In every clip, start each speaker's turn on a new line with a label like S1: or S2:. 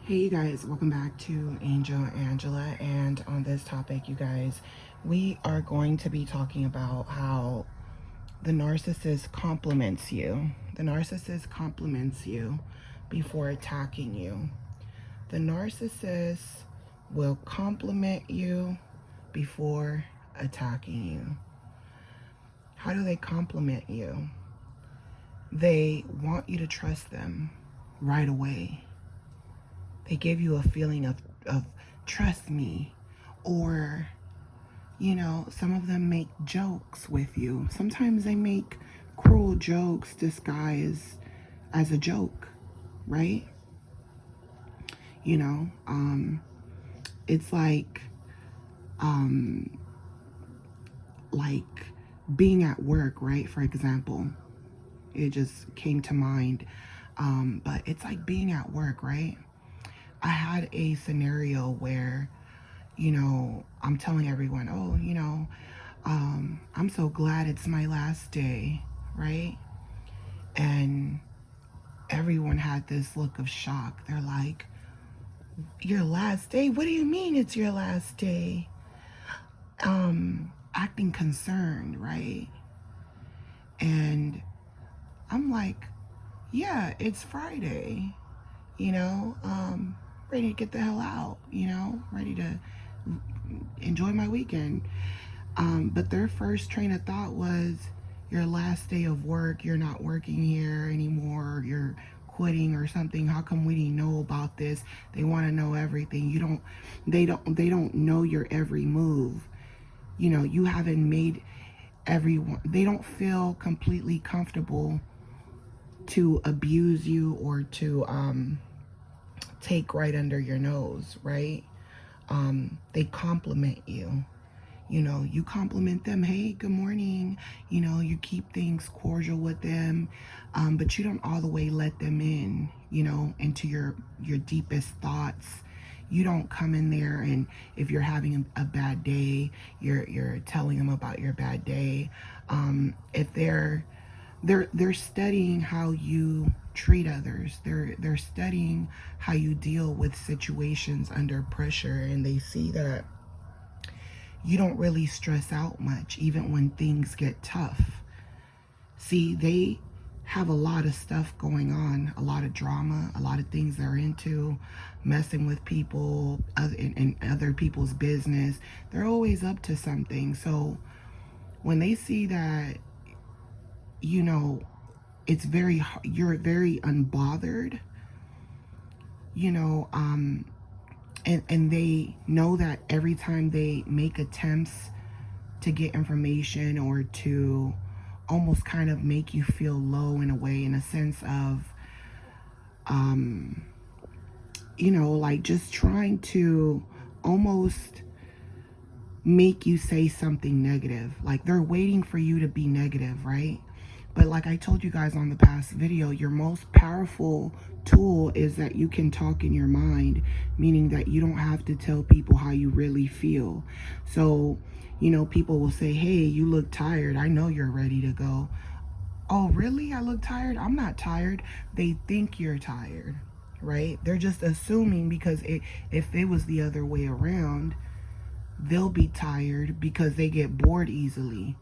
S1: Hey you guys, welcome back to Angel Angela, and on this topic, you guys, we are going to be talking about how the narcissist compliments you. The narcissist compliments you before attacking you. The narcissist will compliment you before attacking you. How do they compliment you? They want you to trust them right away. They give you a feeling of trust me, or some of them make jokes with you. Sometimes they make cruel jokes disguised as a joke, right? It's um like being at work, right? For example, it just came to mind. But it's like being at work, right? I had a scenario where, I'm telling everyone, oh, I'm so glad it's my last day, right? And everyone had this look of shock. They're like, your last day? What do you mean it's your last day? Acting concerned, right? And I'm like, yeah, it's Friday, ready to get the hell out, ready to enjoy my weekend. But their first train of thought was, your last day of work, you're not working here anymore, you're quitting or something. How come we didn't know about this? They want to know everything. They don't know your every move. You haven't made everyone, they don't feel completely comfortable to abuse you or to take right under your nose, right? They compliment you. You compliment them, hey, good morning. You keep things cordial with them, but you don't all the way let them in, into your deepest thoughts. You don't come in there, and if you're having a bad day, you're telling them about your bad day. If they're studying how you treat others. They're studying how you deal with situations under pressure, and they see that you don't really stress out much, even when things get tough. See, they have a lot of stuff going on, a lot of drama, a lot of things they're into, messing with people in other people's business. They're always up to something. So when they see that, it's you're very unbothered, and they know that every time they make attempts to get information or to almost kind of make you feel low in a way, in a sense of like just trying to almost make you say something negative. Like they're waiting for you to be negative, right? But like I told you guys on the past video, your most powerful tool is that you can talk in your mind, meaning that you don't have to tell people how you really feel. So, people will say, hey, you look tired. I know you're ready to go. Oh, really? I look tired? I'm not tired. They think you're tired, right? They're just assuming, because if it was the other way around, they'll be tired because they get bored easily.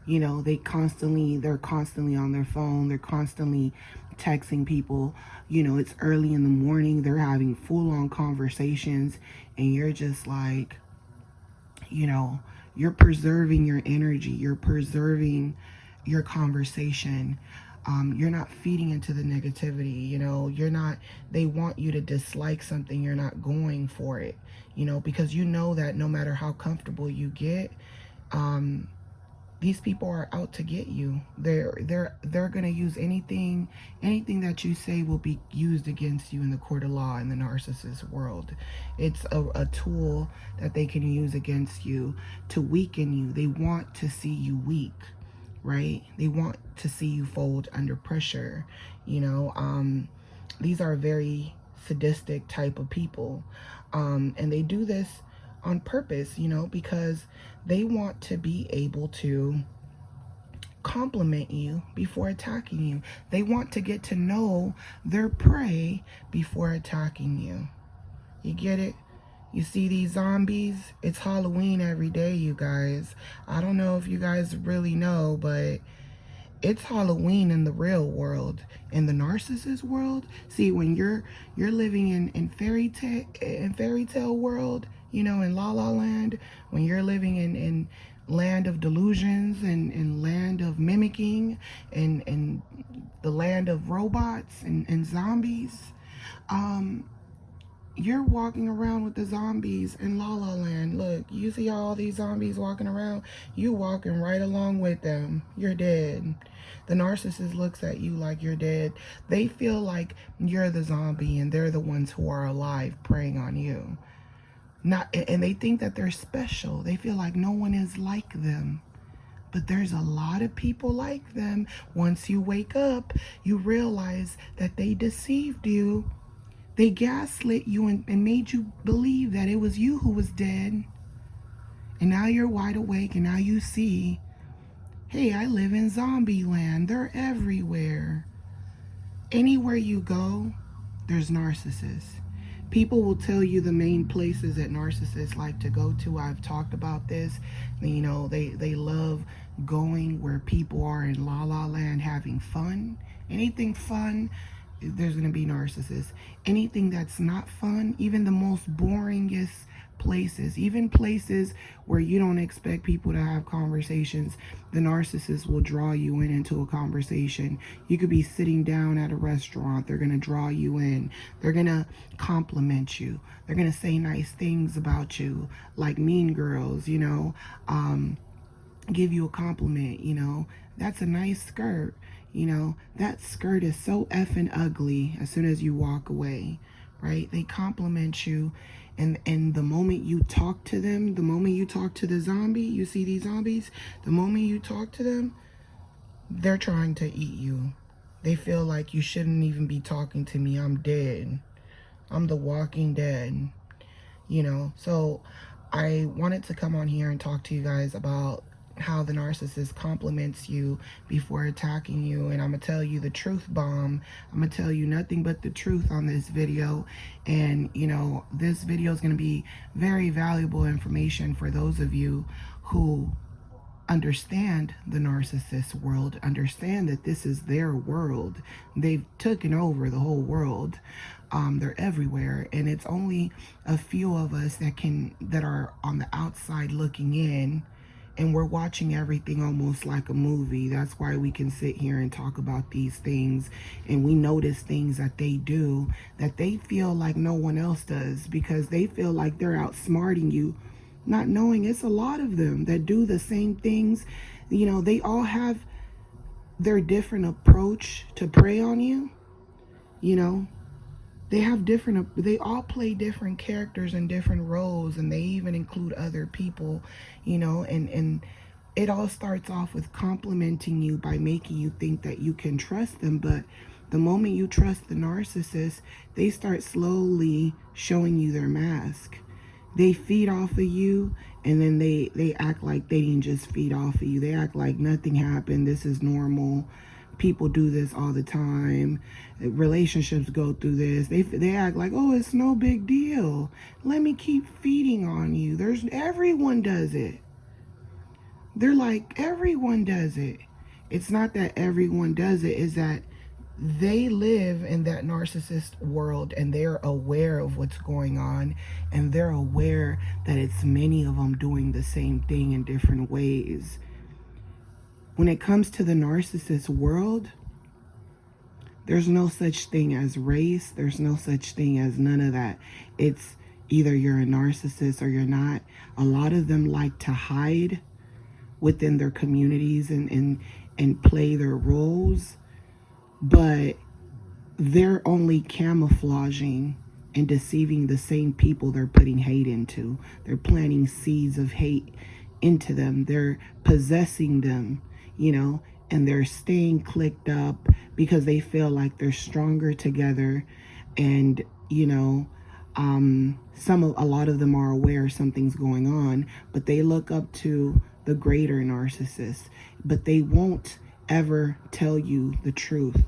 S1: They're constantly on their phone. They're constantly texting people. It's early in the morning. They're having full-on conversations, and you're just like, you're preserving your energy. You're preserving your conversation. You're not feeding into the negativity. They want you to dislike something. You're not going for it, because that no matter how comfortable you get, these people are out to get you. They're gonna use anything that you say will be used against you in the court of law in the narcissist world. It's a tool that they can use against you to weaken you. They want to see you weak, right? They want to see you fold under pressure. These are very sadistic type of people, and they do this on purpose, because they want to be able to compliment you before attacking you. They want to get to know their prey before attacking you. You get it? You see these zombies? It's Halloween every day, you guys. I don't know if you guys really know, but it's Halloween in the real world. In the narcissist world, see, when you're living in fairy tale world, you know, in La La Land, when you're living in land of delusions and land of mimicking and the land of robots and zombies, um you're walking around with the zombies in La La Land. Look, you see all these zombies walking around? You walking right along with them. You're dead. The narcissist looks at you like you're dead. They feel like you're the zombie and they're the ones who are alive preying on you. And they think that they're special. They feel like no one is like them. But there's a lot of people like them. Once you wake up, you realize that they deceived you. They gaslit you and made you believe that it was you who was dead. And now you're wide awake and now you see, hey, I live in Zombieland. They're everywhere. Anywhere you go, there's narcissists. People will tell you the main places that narcissists like to go to. I've talked about this. You know, they love going where people are in La La Land having fun. Anything fun, there's going to be narcissists. Anything that's not fun, even the most boringest places, even places where you don't expect people to have conversations, the narcissist will draw you in into a conversation. You could be sitting down at a restaurant, they're going to draw you in. They're going to compliment you. They're going to say nice things about you, like Mean Girls, you know, give you a compliment, you know, that's a nice skirt. You know, that skirt is so effing ugly as soon as you walk away, right? They compliment you. And the moment you talk to them, the moment you talk to the zombie, you see these zombies, the moment you talk to them, they're trying to eat you. They feel like you shouldn't even be talking to me. I'm dead. I'm the walking dead. You know, so I wanted to come on here and talk to you guys about how the narcissist compliments you before attacking you. And I'm gonna tell you the truth bomb. I'm gonna tell you nothing but the truth on this video. And you know, this video is gonna be very valuable information for those of you who understand the narcissist world, understand that this is their world. They've taken over the whole world. They're everywhere, and it's only a few of us that are on the outside looking in, and we're watching everything almost like a movie. That's why we can sit here and talk about these things, and we notice things that they do that they feel like no one else does, because they feel like they're outsmarting you, not knowing it's a lot of them that do the same things. You know, they all have their different approach to prey on you. You know, they all play different characters and different roles, and they even include other people, you know, and it all starts off with complimenting you by making you think that you can trust them. But the moment you trust the narcissist, they start slowly showing you their mask. They feed off of you, and then they act like they didn't just feed off of you. They act like nothing happened. This is normal. People do this all the time. Relationships go through this. They act like, oh, it's no big deal. Let me keep feeding on you. Everyone does it. They're like, everyone does it. It's not that everyone does it, it's that they live in that narcissist world, and they're aware of what's going on, and they're aware that it's many of them doing the same thing in different ways. When it comes to the narcissist world, there's no such thing as race. There's no such thing as none of that. It's either you're a narcissist or you're not. A lot of them like to hide within their communities and play their roles, but they're only camouflaging and deceiving the same people they're putting hate into. They're planting seeds of hate into them. They're possessing them, you know, and they're staying clicked up because they feel like they're stronger together. And, you know, a lot of them are aware something's going on, but they look up to the greater narcissist, but they won't ever tell you the truth.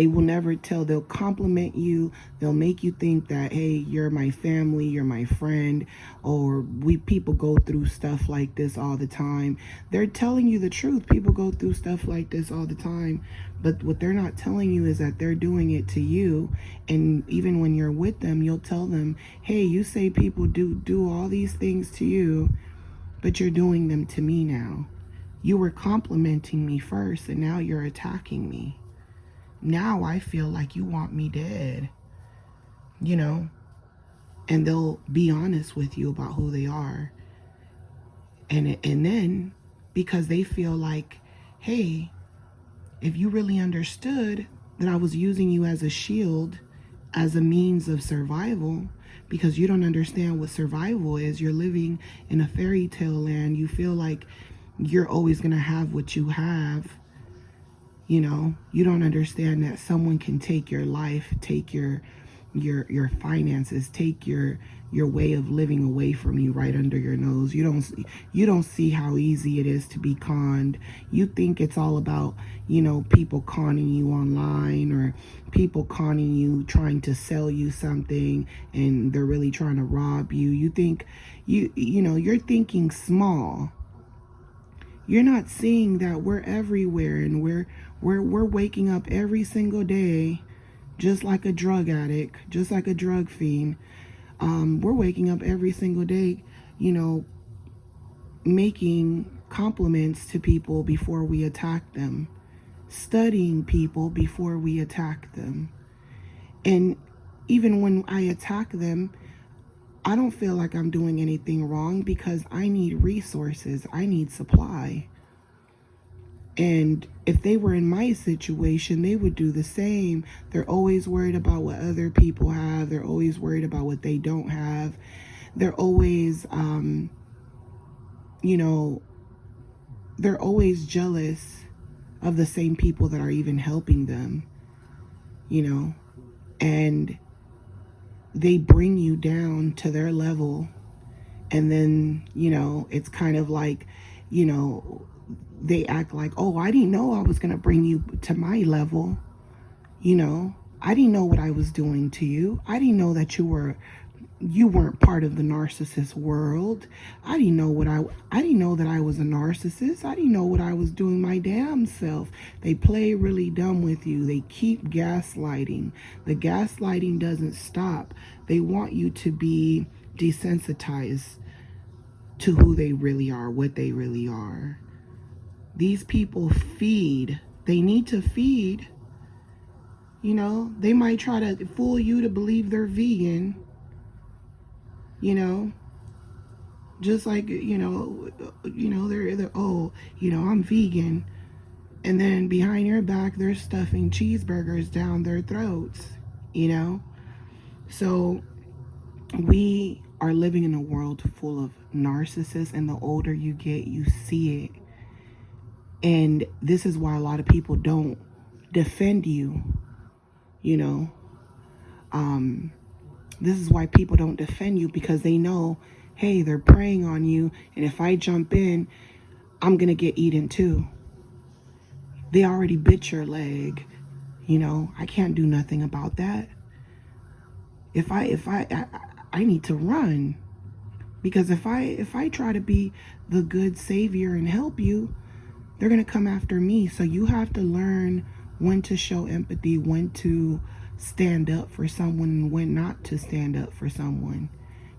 S1: They will never tell. They'll compliment you. They'll make you think that, hey, you're my family, you're my friend, or people go through stuff like this all the time. They're telling you the truth. People go through stuff like this all the time. But what they're not telling you is that they're doing it to you. And even when you're with them, you'll tell them, hey, you say people do all these things to you, but you're doing them to me now. You were complimenting me first, and now you're attacking me. Now I feel like you want me dead, you know? And they'll be honest with you about who they are. And then, because they feel like, hey, if you really understood that I was using you as a shield, as a means of survival, because you don't understand what survival is. You're living in a fairy tale land. You feel like you're always going to have what you have. You know, you don't understand that someone can take your life, take your finances, take your way of living away from you right under your nose. You don't see how easy it is to be conned. You think it's all about, you know, people conning you online, or people conning you, trying to sell you something, and they're really trying to rob you. You think you know, you're thinking small. You're not seeing that we're everywhere, and we're waking up every single day, just like a drug addict, just like a drug fiend. We're waking up every single day, you know, making compliments to people before we attack them, studying people before we attack them. And even when I attack them, I don't feel like I'm doing anything wrong, because I need resources. I need supply. And if they were in my situation, they would do the same. They're always worried about what other people have. They're always worried about what they don't have. They're always, you know, they're always jealous of the same people that are even helping them, you know, and they bring you down to their level. And then, you know, it's kind of like, you know, they act like, oh, I didn't know I was going to bring you to my level. You know, I didn't know what I was doing to you. I didn't know that you weren't part of the narcissist world. I didn't know that I was a narcissist. I didn't know what I was doing my damn self. They play really dumb with you. They keep gaslighting. The gaslighting doesn't stop. They want you to be desensitized to who they really are, what they really are. These people feed. They need to feed. You know, they might try to fool you to believe they're vegan. You know, just like, they're oh, you know, I'm vegan. And then behind your back, they're stuffing cheeseburgers down their throats, you know? So we are living in a world full of narcissists, and the older you get, you see it. And this is why a lot of people don't defend you, you know? This is why people don't defend you, because they know, hey, they're preying on you, and if I jump in, I'm going to get eaten too. They already bit your leg, you know? I can't do nothing about that. I need to run, because if I try to be the good savior and help you, they're going to come after me. So you have to learn when to show empathy, when to stand up for someone, and when not to stand up for someone.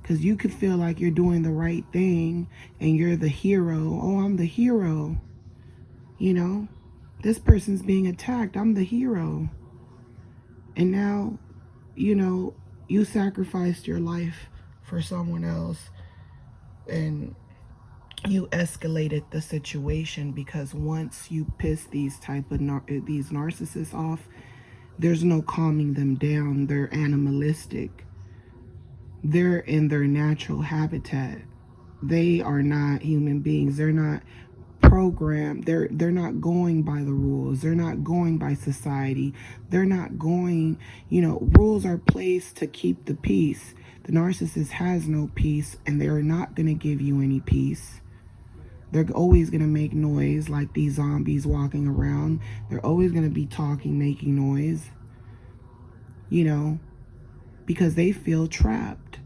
S1: Because you could feel like you're doing the right thing and you're the hero. Oh, I'm the hero. You know, this person's being attacked. I'm the hero. And now, you know, you sacrificed your life for someone else, and you escalated the situation, because once you piss these narcissists off, there's no calming them down. They're animalistic. They're in their natural habitat. They are not human beings. They're not programmed. They're not going by the rules. They're not going by society. They're not going, you know, rules are placed to keep the peace. The narcissist has no peace, and they're not going to give you any peace. They're always going to make noise like these zombies walking around. They're always going to be talking, making noise, you know, because they feel trapped,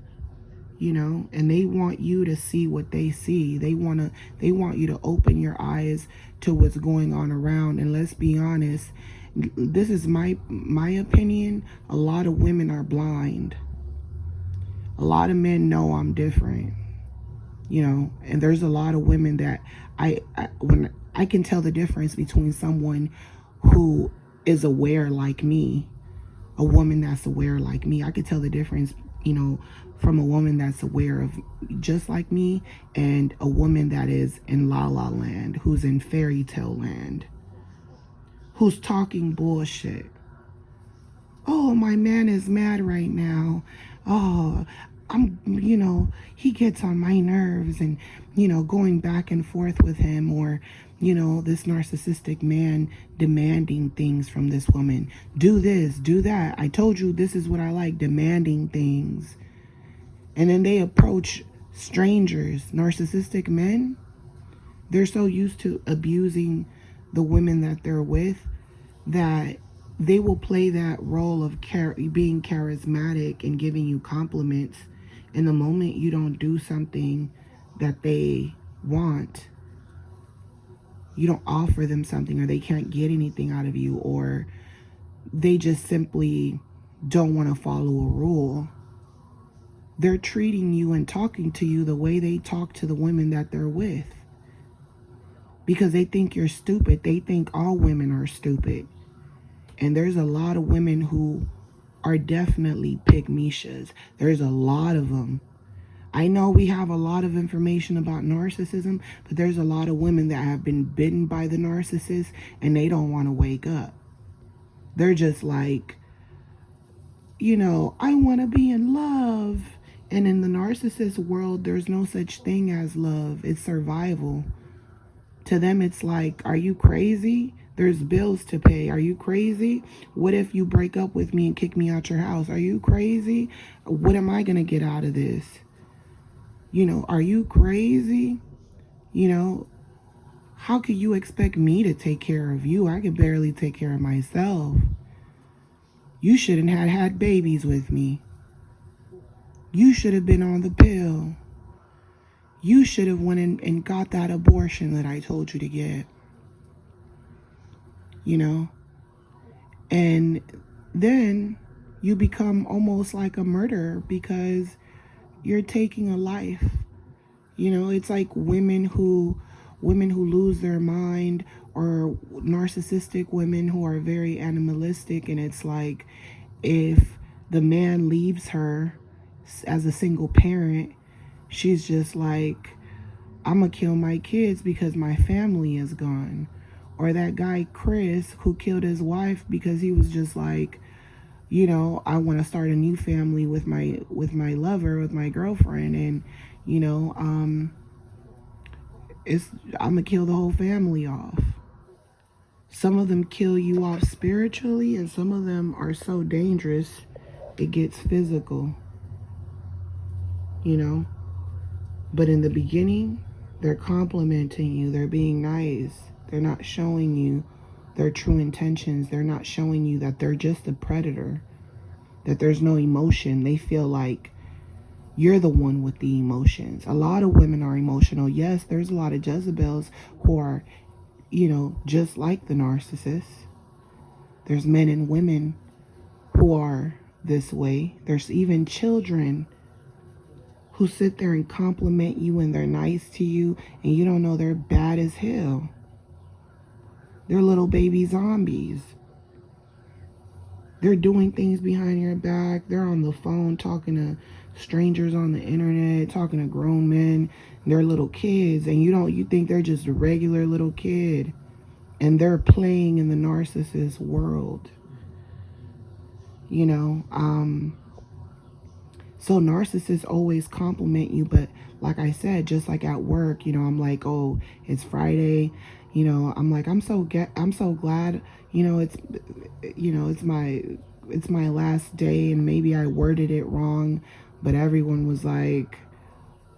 S1: you know, and they want you to see what they see. They want you to open your eyes to what's going on around. And let's be honest, this is my opinion. A lot of women are blind. A lot of men know I'm different, you know, and there's a lot of women that when I can tell the difference between someone who is aware like me, a woman that's aware like me. I could tell the difference, you know, from a woman that's aware of just like me and a woman that is in la la land, who's in fairy tale land, who's talking bullshit. Oh, my man is mad right now. Oh, you know, he gets on my nerves, and, you know, going back and forth with him, or, you know, this narcissistic man demanding things from this woman. Do this, do that. I told you this is what I like, demanding things. And then they approach strangers. Narcissistic men, they're so used to abusing the women that they're with that they will play that role of being charismatic and giving you compliments. And the moment you don't do something that they want, you don't offer them something, or they can't get anything out of you, or they just simply don't want to follow a rule, they're treating you and talking to you the way they talk to the women that they're with. Because they think you're stupid. They think all women are stupid. And there's a lot of women who are definitely pygmishas. There's a lot of them. I know we have a lot of information about narcissism, but there's a lot of women that have been bitten by the narcissist and they don't want to wake up. They're just like, you know, I want to be in love. And in the narcissist world, there's no such thing as love. It's survival. To them, it's like, are you crazy? There's bills to pay. Are you crazy? What if you break up with me and kick me out your house? Are you crazy? What am I going to get out of this? You know, are you crazy? You know, how could you expect me to take care of you? I can barely take care of myself. You shouldn't have had babies with me. You should have been on the pill. You should have went in and got that abortion that I told you to get. You know? And then you become almost like a murderer because you're taking a life. You know, it's like women who lose their mind, or narcissistic women who are very animalistic, and it's like if the man leaves her as a single parent, she's just like, I'm gonna kill my kids because my family is gone. Or that guy Chris who killed his wife because he was just like, you know, I want to start a new family with my lover, with my girlfriend, and, you know, I'm gonna kill the whole family off. Some of them kill you off spiritually, and some of them are so dangerous it gets physical, you know. But in the beginning, they're complimenting you, they're being nice, they're not showing you their true intentions. They're not showing you that they're just a predator, that there's no emotion. They feel like you're the one with the emotions. A lot of women are emotional. Yes, there's a lot of Jezebels who are, you know, just like the narcissists. There's men and women who are this way. There's even children who sit there and compliment you and they're nice to you, and you don't know they're bad as hell. They're little baby zombies. They're doing things behind your back. They're on the phone talking to strangers on the internet, talking to grown men. They're little kids, and you think they're just a regular little kid, and they're playing in the narcissist world. You know, so narcissists always compliment you, but like I said, just like at work, you know, I'm like, oh, it's Friday. You know, I'm like, I'm so glad, you know, it's my last day, and maybe I worded it wrong, but everyone was like,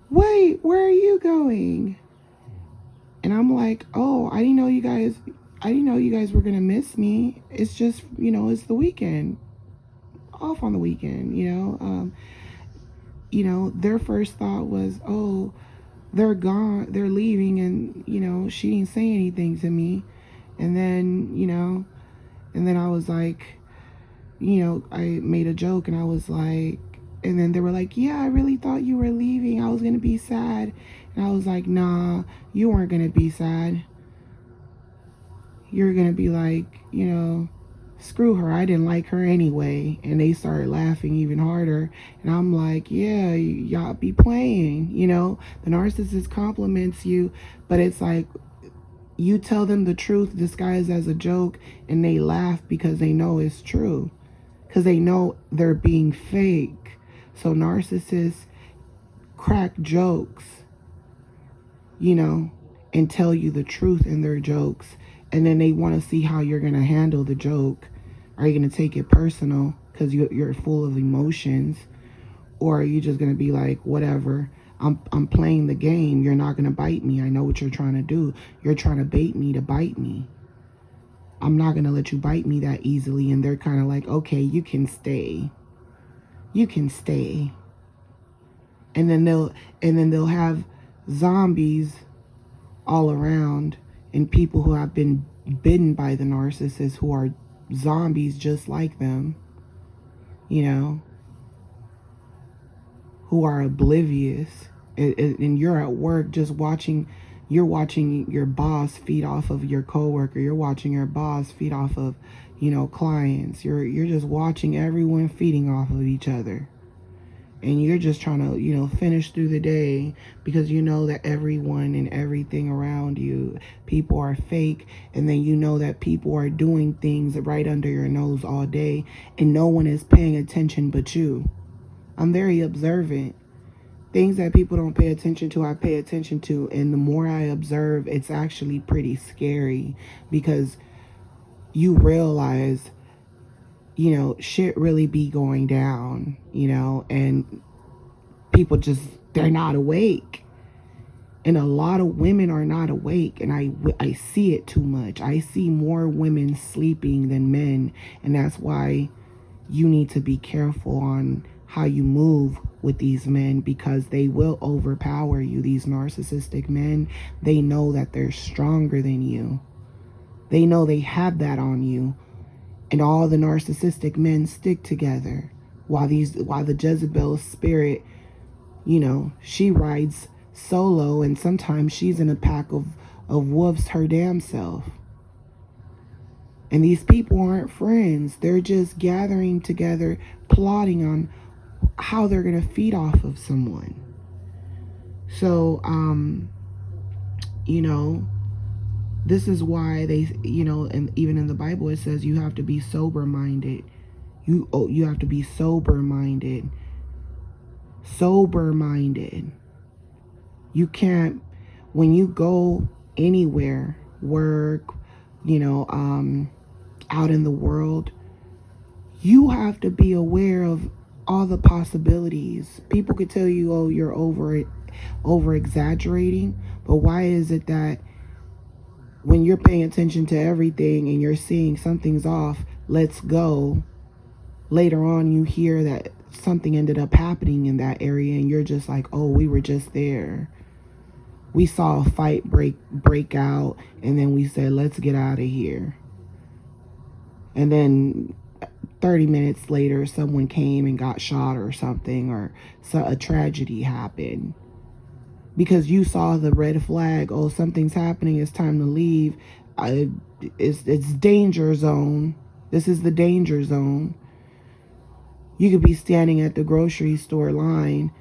S1: wait, where are you going? And I'm like, oh, I didn't know you guys were gonna miss me. It's just, it's the weekend, off on the weekend. Their first thought was, oh, they're gone, they're leaving, and she didn't say anything to me. And then I was like, I made a joke, and I was like, and then they were like, yeah, I really thought you were leaving, I was gonna be sad. And I was like, nah, you weren't gonna be sad. You're gonna be like, screw her, I didn't like her anyway. And they started laughing even harder. And I'm like, yeah, y'all be playing. The narcissist compliments you, but it's like, you tell them the truth disguised as a joke, and they laugh because they know it's true, because they know they're being fake. So narcissists crack jokes, and tell you the truth in their jokes, and then they want to see how you're going to handle the joke. Are you going to take it personal because you're full of emotions, or are you just going to be like, whatever, I'm playing the game, you're not going to bite me, I know what you're trying to do, you're trying to bait me to bite me, I'm not going to let you bite me that easily. And they're kind of like, okay, you can stay, and then they'll have zombies all around, and people who have been bitten by the narcissist who are zombies just like them, who are oblivious. And you're at work just watching, you're watching your boss feed off of your coworker, you're watching your boss feed off of, clients, you're just watching everyone feeding off of each other. And you're just trying to, finish through the day, because you know that everyone and everything around you, people are fake. And then that people are doing things right under your nose all day, and no one is paying attention but you. I'm very observant. Things that people don't pay attention to, I pay attention to. And the more I observe, it's actually pretty scary, because you realize, shit really be going down, and people just, they're not awake. And a lot of women are not awake, and I see it too much. I see more women sleeping than men, and that's why you need to be careful on how you move with these men, because they will overpower you. These narcissistic men, they know that they're stronger than you. They know they have that on you. And all the narcissistic men stick together, while the Jezebel spirit, she rides solo, and sometimes she's in a pack of wolves her damn self. And these people aren't friends. They're just gathering together, plotting on how they're going to feed off of someone. So, this is why they, and even in the Bible it says you have to be sober-minded. You have to be sober-minded. Sober-minded. You can't, when you go anywhere, work, out in the world, you have to be aware of all the possibilities. People could tell you, oh, you're over exaggerating, but why is it that when you're paying attention to everything and you're seeing something's off, let's go, later on you hear that something ended up happening in that area, and you're just like, oh, we were just there, we saw a fight break out, and then we said, let's get out of here. And then 30 minutes later, someone came and got shot or something, or a tragedy happened. Because you saw the red flag, oh, something's happening, it's time to leave. It's danger zone. This is the danger zone. You could be standing at the grocery store line,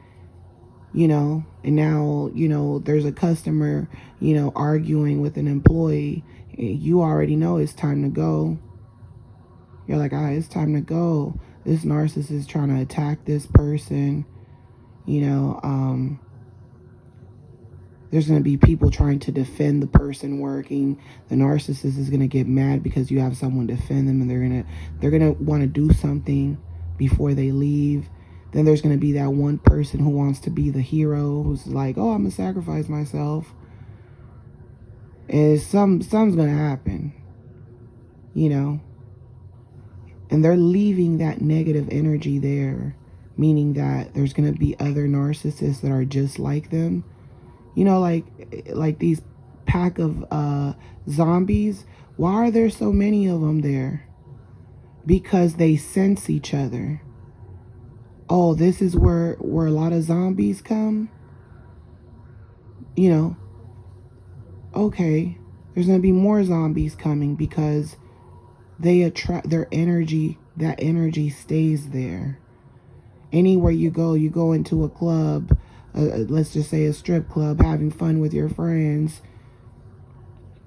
S1: and now, there's a customer, arguing with an employee. You already know it's time to go. You're like, it's time to go. This narcissist is trying to attack this person. There's going to be people trying to defend the person working. The narcissist is going to get mad because you have someone defend them, and they're going to want to do something before they leave. Then there's going to be that one person who wants to be the hero, who's like, oh, I'm going to sacrifice myself. And something's gonna happen, you know. And they're leaving that negative energy there, meaning that there's gonna be other narcissists that are just like them. You know, like these pack of zombies. Why are there so many of them there? Because they sense each other. Oh, this is where a lot of zombies come. You know, okay, there's gonna be more zombies coming because they attract their energy. That energy stays there. Anywhere you go into a club, let's just say a strip club, having fun with your friends.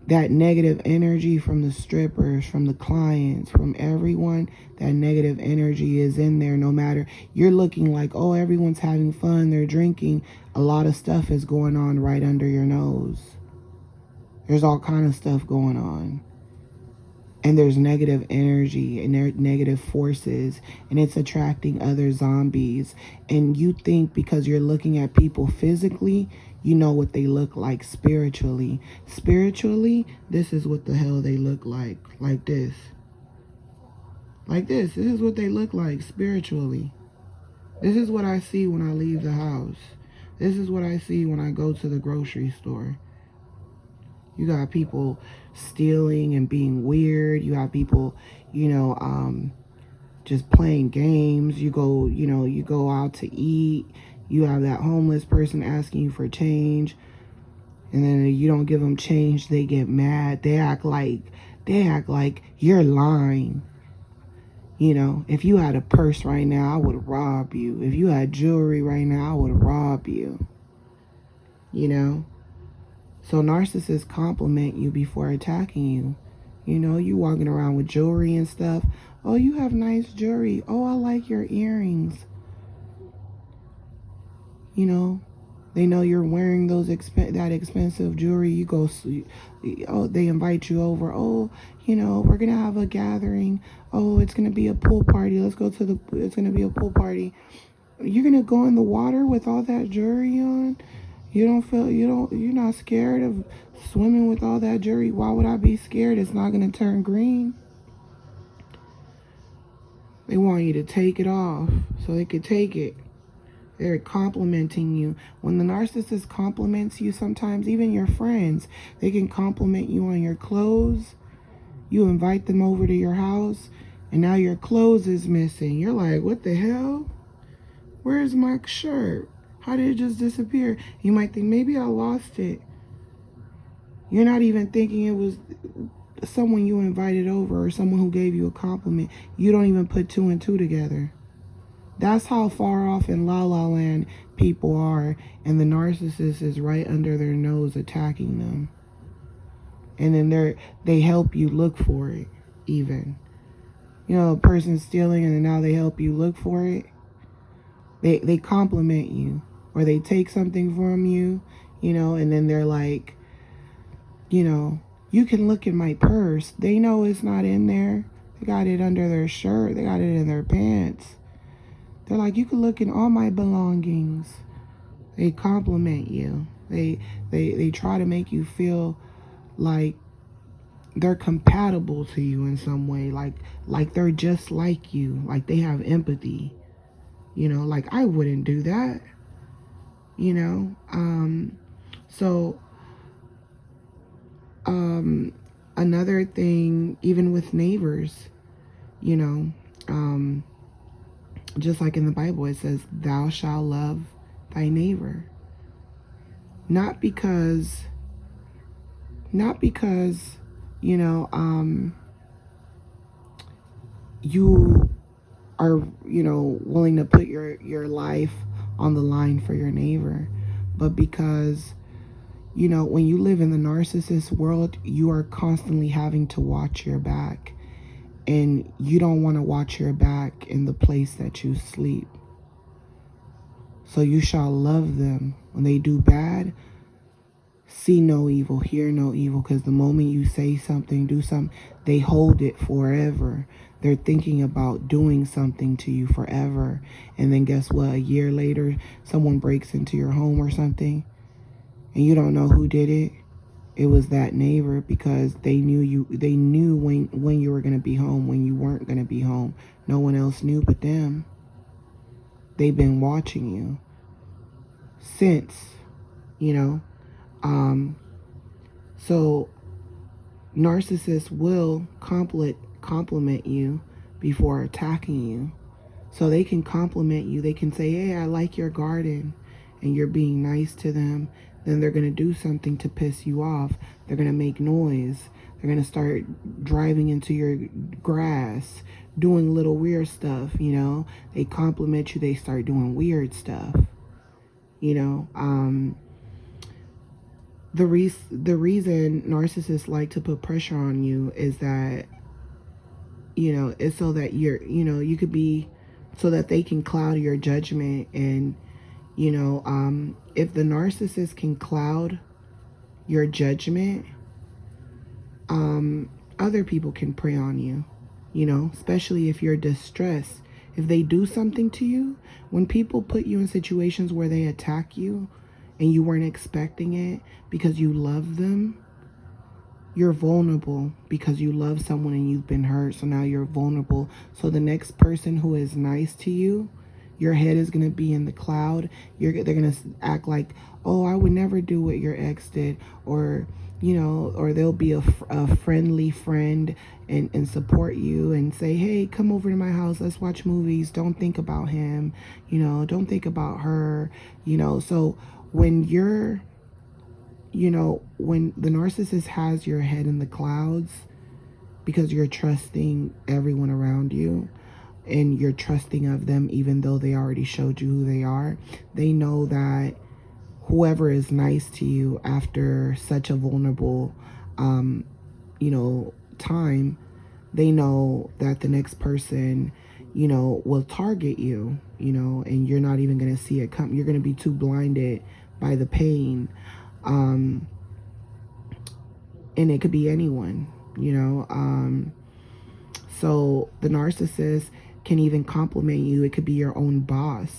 S1: That negative energy from the strippers, from the clients, from everyone, that negative energy is in there. No matter, you're looking like, oh, everyone's having fun, they're drinking. A lot of stuff is going on right under your nose. There's all kind of stuff going on. And there's negative energy and there negative forces, and it's attracting other zombies. And you think because you're looking at people physically, you know what they look like spiritually. Spiritually, this is what the hell they look like. Like this. Like this. This is what they look like spiritually. This is what I see when I leave the house. This is what I see when I go to the grocery store. You got people stealing and being weird. You got people, just playing games. You go out to eat. You have that homeless person asking you for change. And then you don't give them change, they get mad. They act like you're lying. If you had a purse right now, I would rob you. If you had jewelry right now, I would rob you. So narcissists compliment you before attacking you. You walking around with jewelry and stuff. Oh, you have nice jewelry. Oh, I like your earrings. They know you're wearing that expensive jewelry. You go, oh, they invite you over. Oh, we're going to have a gathering. Oh, it's going to be a pool party. It's going to be a pool party. You're going to go in the water with all that jewelry on? You're not scared of swimming with all that jewelry? Why would I be scared? It's not going to turn green. They want you to take it off so they could take it. They're complimenting you. When the narcissist compliments you, sometimes even your friends, they can compliment you on your clothes. You invite them over to your house, and now your clothes is missing. You're like, what the hell? Where's my shirt? How did it just disappear? You might think, maybe I lost it. You're not even thinking it was someone you invited over or someone who gave you a compliment. You don't even put two and two together. That's how far off in La La Land people are, and the narcissist is right under their nose attacking them. And then they help you look for it, even. A person's stealing and then now they help you look for it. They compliment you, or they take something from you, and then they're like, you can look in my purse. They know it's not in there. They got it under their shirt. They got it in their pants. They're like, you can look in all my belongings. They compliment you. They try to make you feel like they're compatible to you in some way. Like they're just like you. Like they have empathy. Like I wouldn't do that. So another thing, even with neighbors, just like in the Bible, it says, thou shalt love thy neighbor. Not because, you are, willing to put your life on the line for your neighbor, but because, when you live in the narcissist world, you are constantly having to watch your back. And you don't want to watch your back in the place that you sleep. So you shall love them. When they do bad, see no evil, hear no evil. Because the moment you say something, do something, they hold it forever. They're thinking about doing something to you forever. And then guess what? A year later, someone breaks into your home or something, and you don't know who did it. It was that neighbor, because they knew when you were going to be home, when you weren't going to be home. No one else knew but them. They've been watching you since, you know. So narcissists will compliment you before attacking you. So they can compliment you. They can say, hey, I like your garden, and you're being nice to them. Then they're going to do something to piss you off. They're going to make noise. They're going to start driving into your grass, doing little weird stuff, you know. They compliment you, they start doing weird stuff, you know. The reason narcissists like to put pressure on you is that, you know, it's so that you could be, so that they can cloud your judgment. And, you know, if the narcissist can cloud your judgment, other people can prey on you, you know, especially if you're distressed. If they do something to you, when people put you in situations where they attack you and you weren't expecting it because you love them, you're vulnerable because you love someone and you've been hurt. So now you're vulnerable. So the next person who is nice to you, your head is going to be in the cloud. They're going to act like, oh, I would never do what your ex did. Or, you know, or they'll be a friendly friend and support you and say, hey, come over to my house. Let's watch movies. Don't think about him. You know, don't think about her. You know, so when you're, you know, when the narcissist has your head in the clouds because you're trusting everyone around you, and you're trusting of them even though they already showed you who they are, they know that whoever is nice to you after such a vulnerable, you know, time, they know that the next person, you know, will target you, you know, and you're not even going to see it come. You're going to be too blinded by the pain. And it could be anyone, you know. So the narcissist can even compliment you. It could be your own boss.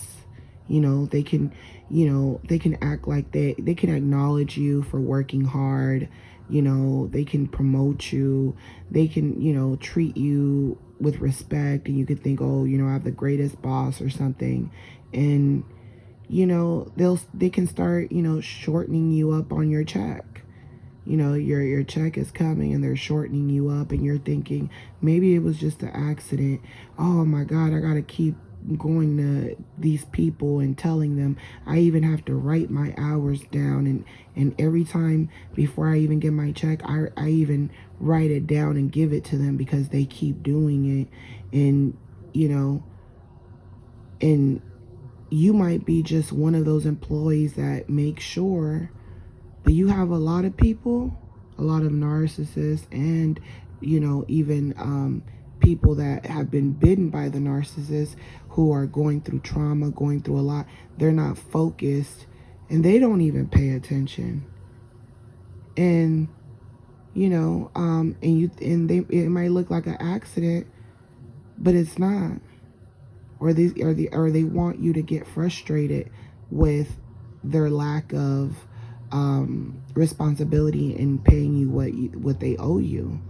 S1: You know, they can, you know, they can act like they can acknowledge you for working hard. You know, they can promote you. They can, you know, treat you with respect, and you could think, oh, you know, I have the greatest boss or something. And, you know, they can start, you know, shortening you up on your check. You know, your check is coming and they're shortening you up, and you're thinking maybe it was just an accident. Oh my God, I gotta keep going to these people and telling them. I even have to write my hours down, and every time before I even get my check, I even write it down and give it to them because they keep doing it. And, you know, and you might be just one of those employees that make sure. But you have a lot of people, a lot of narcissists, and, you know, even people that have been bitten by the narcissist who are going through trauma, going through a lot. They're not focused, and they don't even pay attention. And, you know, it might look like an accident, but it's not. Or they want you to get frustrated with their lack of responsibility in paying you what they owe you.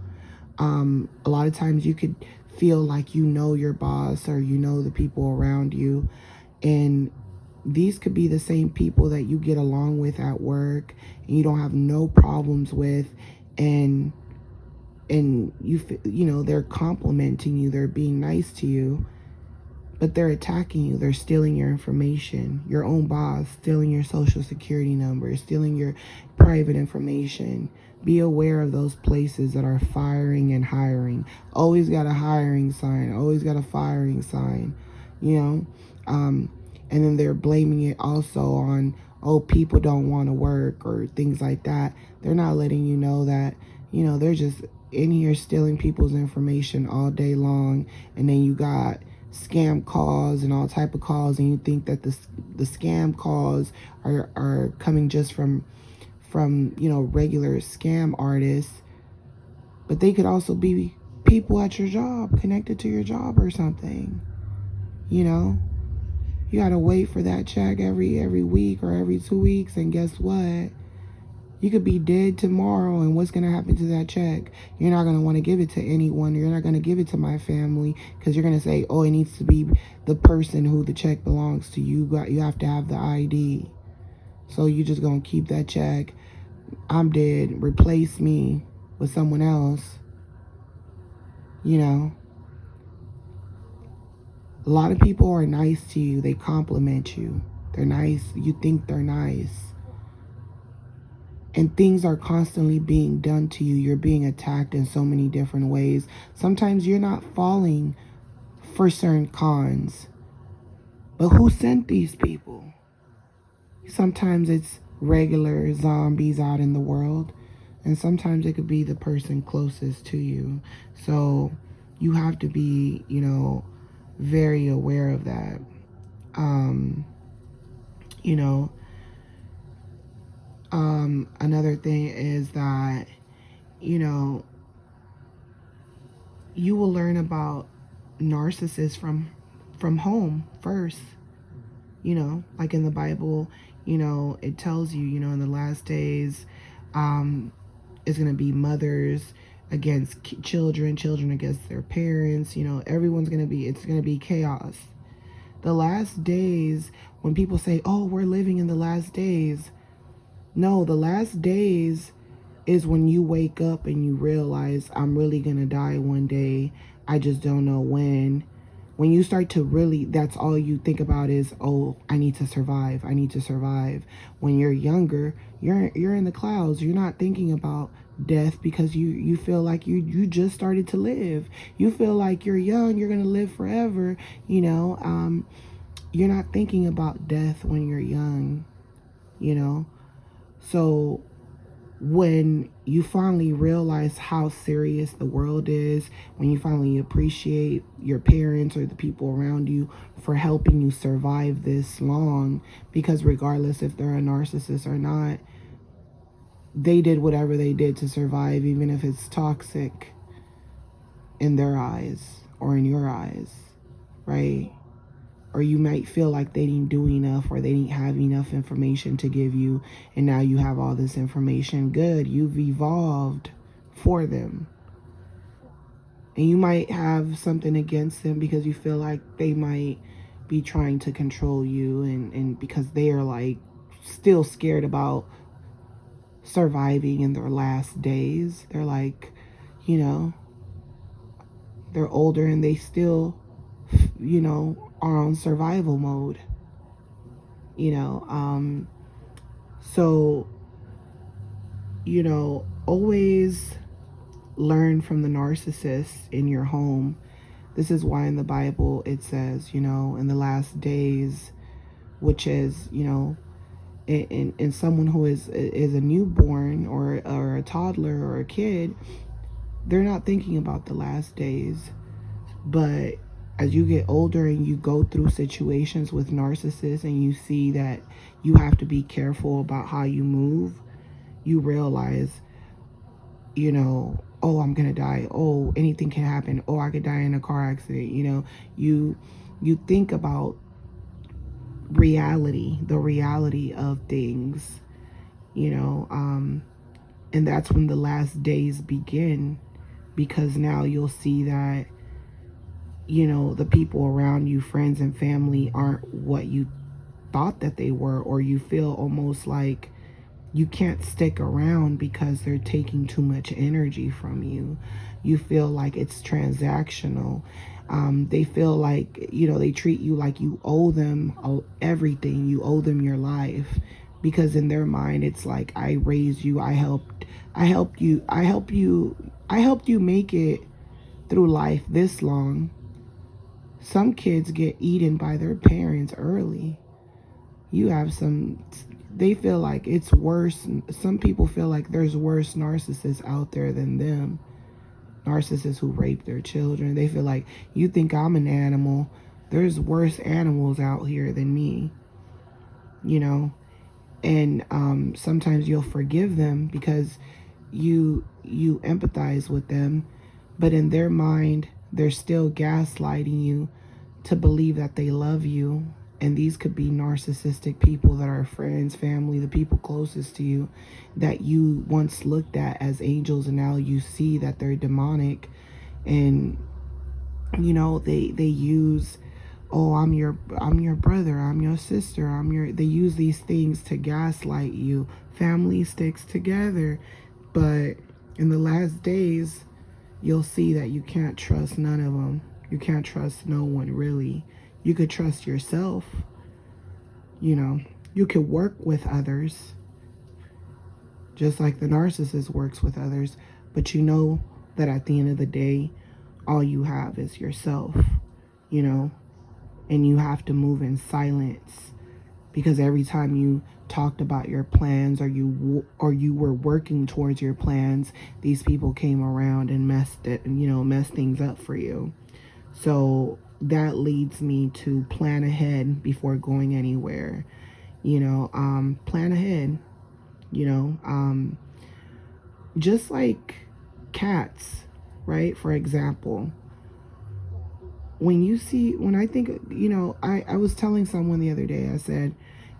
S1: A lot of times you could feel like you know your boss, or you know the people around you, and these could be the same people that you get along with at work and you don't have no problems with, and you know, they're complimenting you, they're being nice to you, but they're attacking you. They're stealing your information. Your own boss stealing your social security number, stealing your private information. Be aware of those places that are firing and hiring. Always got a hiring sign. Always got a firing sign. You know? And then they're blaming it also on, oh, people don't want to work or things like that. They're not letting you know that, you know, they're just in here stealing people's information all day long. And then you got scam calls and all type of calls, and you think that the scam calls are coming just from you know, regular scam artists, but they could also be people at your job, connected to your job or something. You know, you gotta wait for that check every week or every 2 weeks, and guess what? You could be dead tomorrow, and what's going to happen to that check? You're not going to want to give it to anyone. You're not going to give it to my family because you're going to say, oh, it needs to be the person who the check belongs to. You have to have the ID. So you're just going to keep that check. I'm dead. Replace me with someone else. You know, a lot of people are nice to you. They compliment you. They're nice. You think they're nice. And things are constantly being done to you. You're being attacked in so many different ways. Sometimes you're not falling for certain cons. But who sent these people? Sometimes it's regular zombies out in the world. And sometimes it could be the person closest to you. So you have to be, you know, very aware of that. You know, another thing is that, you know, you will learn about narcissists from home first. You know, like in the Bible, you know, it tells you, you know, in the last days, it's going to be mothers against children, children against their parents. You know, everyone's going to be, it's going to be chaos. The last days, when people say, oh, we're living in the last days. No, the last days is when you wake up and you realize I'm really going to die one day. I just don't know when. When you start to really, that's all you think about is, oh, I need to survive. I need to survive. When you're younger, you're in the clouds. You're not thinking about death because you feel like you just started to live. You feel like you're young. You're going to live forever. You know, you're not thinking about death when you're young, you know. So when you finally realize how serious the world is, when you finally appreciate your parents or the people around you for helping you survive this long, because regardless if they're a narcissist or not, they did whatever they did to survive, even if it's toxic in their eyes or in your eyes, right? Or you might feel like they didn't do enough or they didn't have enough information to give you, and now you have all this information. Good, you've evolved for them. And you might have something against them because you feel like they might be trying to control you, and because they are like still scared about surviving in their last days. They're like, you know, they're older and they still, you know, are on survival mode, you know. So, you know, always learn from the narcissist in your home. This is why in the Bible it says, you know, in the last days, which is, you know, in someone who is a newborn or a toddler or a kid, they're not thinking about the last days. But as you get older and you go through situations with narcissists and you see that you have to be careful about how you move, you realize, you know, oh, I'm gonna die. Oh, anything can happen. Oh, I could die in a car accident. You know, you think about reality, the reality of things, you know, and that's when the last days begin, because now you'll see that, you know, the people around you, friends and family, aren't what you thought that they were, or you feel almost like you can't stick around because they're taking too much energy from you. You feel like it's transactional. They feel like, you know, they treat you like you owe them everything. You owe them your life, because in their mind, it's like, I raised you. I helped you make it through life this long. Some kids get eaten by their parents early. You have some, they feel like it's worse. Some people feel like there's worse narcissists out there than them. Narcissists who rape their children. They feel like, you think I'm an animal. There's worse animals out here than me. You know? And sometimes you'll forgive them because you empathize with them. But in their mind, they're still gaslighting you to believe that they love you And these could be narcissistic people that are friends, family, the people closest to you that you once looked at as angels, and now you see that they're demonic. And you know, they use, oh, I'm your brother, I'm your sister, they use these things to gaslight you. Family sticks together, but in the last days you'll see that you can't trust none of them. You can't trust no one, really. You could trust yourself. You know, you could work with others just like the narcissist works with others, but you know that at the end of the day, all you have is yourself, you know, and you have to move in silence, because every time you talked about your plans, or you were working towards your plans, these people came around and messed things up for you. So that leads me to plan ahead before going anywhere. You know, plan ahead. You know, just like cats, right? For example, when I think, you know, I was telling someone the other day, I said,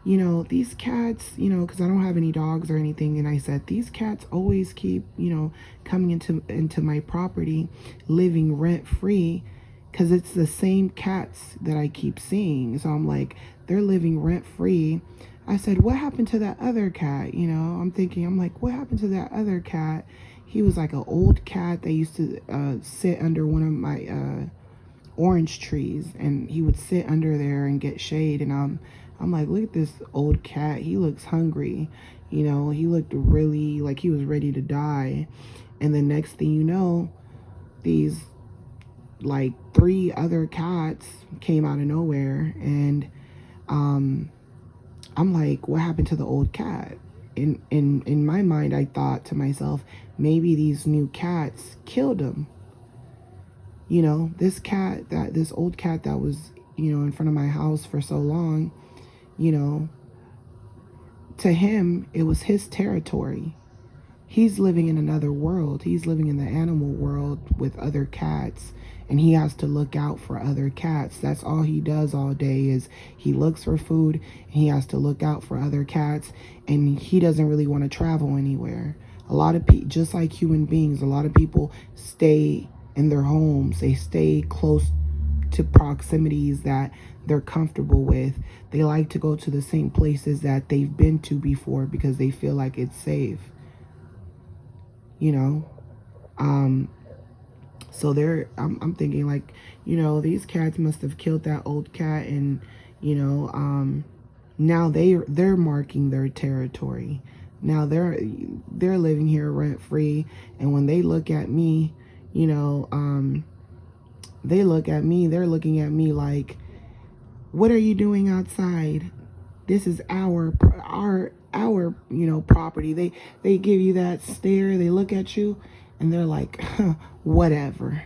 S1: you know, these cats, you know, because I don't have any dogs or anything, and I said, these cats always keep, you know, coming into my property, living rent free, because it's the same cats that I keep seeing. So I'm like, they're living rent free. I said, what happened to that other cat? You know, I'm like, what happened to that other cat? He was like an old cat that used to sit under one of my orange trees, and he would sit under there and get shade. And I'm like, look at this old cat. He looks hungry. You know, he looked really like he was ready to die. And the next thing you know, these like 3 other cats came out of nowhere, and I'm like, what happened to the old cat? In my mind, I thought to myself, maybe these new cats killed him. You know, this old cat that was, you know, in front of my house for so long, you know, to him, it was his territory. He's living in another world. He's living in the animal world with other cats, and he has to look out for other cats. That's all he does all day, is he looks for food, and he has to look out for other cats, and he doesn't really want to travel anywhere. A lot of people, just like human beings, a lot of people stay in their homes. They stay close to proximities that they're comfortable with. They like to go to the same places that they've been to before because they feel like it's safe. You know, so I'm thinking, like, you know, these cats must have killed that old cat, and you know, now they're marking their territory. Now they're living here rent free, and when they look at me, you know, they're looking at me like, what are you doing outside? This is our you know, property. They give you that stare. They look at you and they're like, huh, whatever.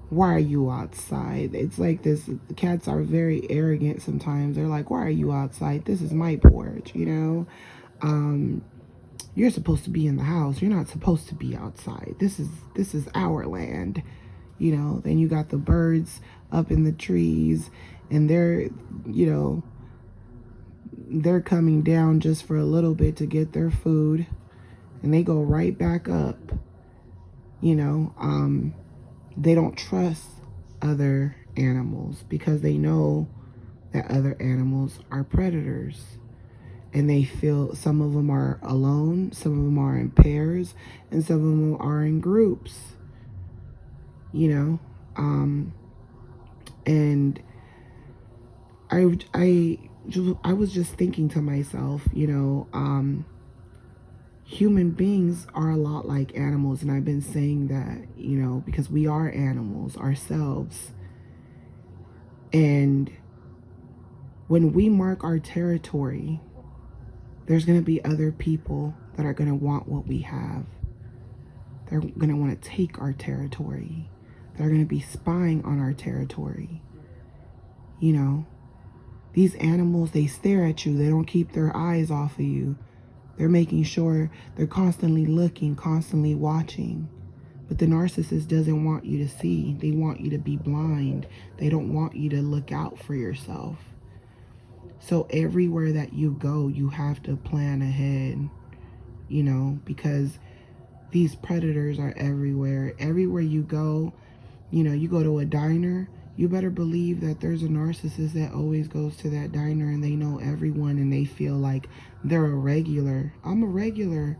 S1: Why are you outside? It's like this. Cats are very arrogant sometimes. They're like, why are you outside? This is my porch, you know. You're supposed to be in the house. You're not supposed to be outside. This is our land. You know, then you got the birds up in the trees, and they're, you know, they're coming down just for a little bit to get their food, and they go right back up. You know, they don't trust other animals because they know that other animals are predators, and they feel some of them are alone, some of them are in pairs, and some of them are in groups. You know, and I was just thinking to myself, you know, human beings are a lot like animals, and I've been saying that, you know, because we are animals ourselves. And when we mark our territory, there's going to be other people that are going to want what we have. They're going to want to take our territory. They're going to be spying on our territory. You know, these animals, they stare at you. They don't keep their eyes off of you. They're making sure they're constantly looking, constantly watching. But the narcissist doesn't want you to see. They want you to be blind. They don't want you to look out for yourself. So everywhere that you go, you have to plan ahead, you know, because these predators are everywhere. Everywhere you go, you know, you go to a diner, you better believe that there's a narcissist that always goes to that diner and they know everyone and they feel like they're a regular. I'm a regular.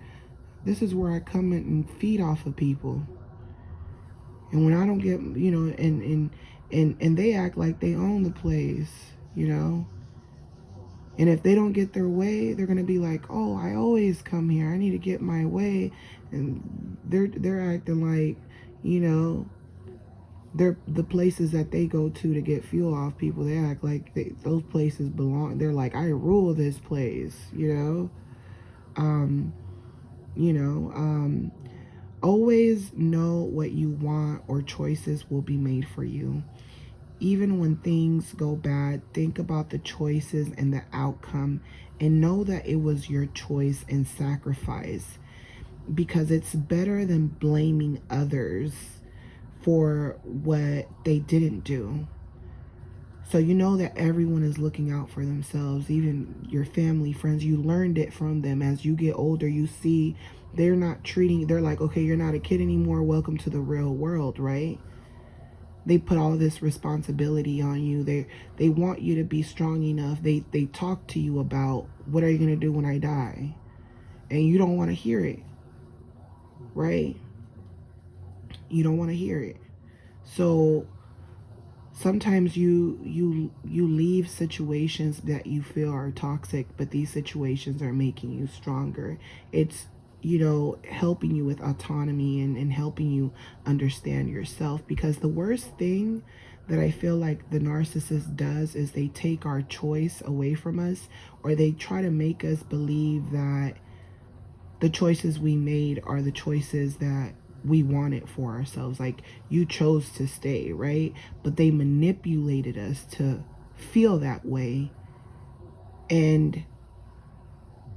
S1: This is where I come in and feed off of people. And when I don't get, you know, and they act like they own the place, you know. And if they don't get their way, they're gonna be like, "Oh, I always come here. I need to get my way." And they're acting like, you know, they're the places that they go to get fuel off people. They act like those places belong. They're like, "I rule this place," you know. Um, you know, always know what you want, or choices will be made for you. Even when things go bad, think about the choices and the outcome and know that it was your choice and sacrifice, because it's better than blaming others for what they didn't do. So you know that everyone is looking out for themselves, even your family, friends. You learned it from them. As you get older, you see they're not treating, they're like, okay, you're not a kid anymore. Welcome to the real world, right? They put all this responsibility on you. They want you to be strong enough. They talk to you about, what are you going to do when I die? And you don't want to hear it, right? You don't want to hear it. So sometimes you leave situations that you feel are toxic, but these situations are making you stronger. It's, you know, helping you with autonomy and helping you understand yourself. Because the worst thing that I feel like the narcissist does is they take our choice away from us, or they try to make us believe that the choices we made are the choices that we wanted for ourselves. Like, you chose to stay, right? But they manipulated us to feel that way. And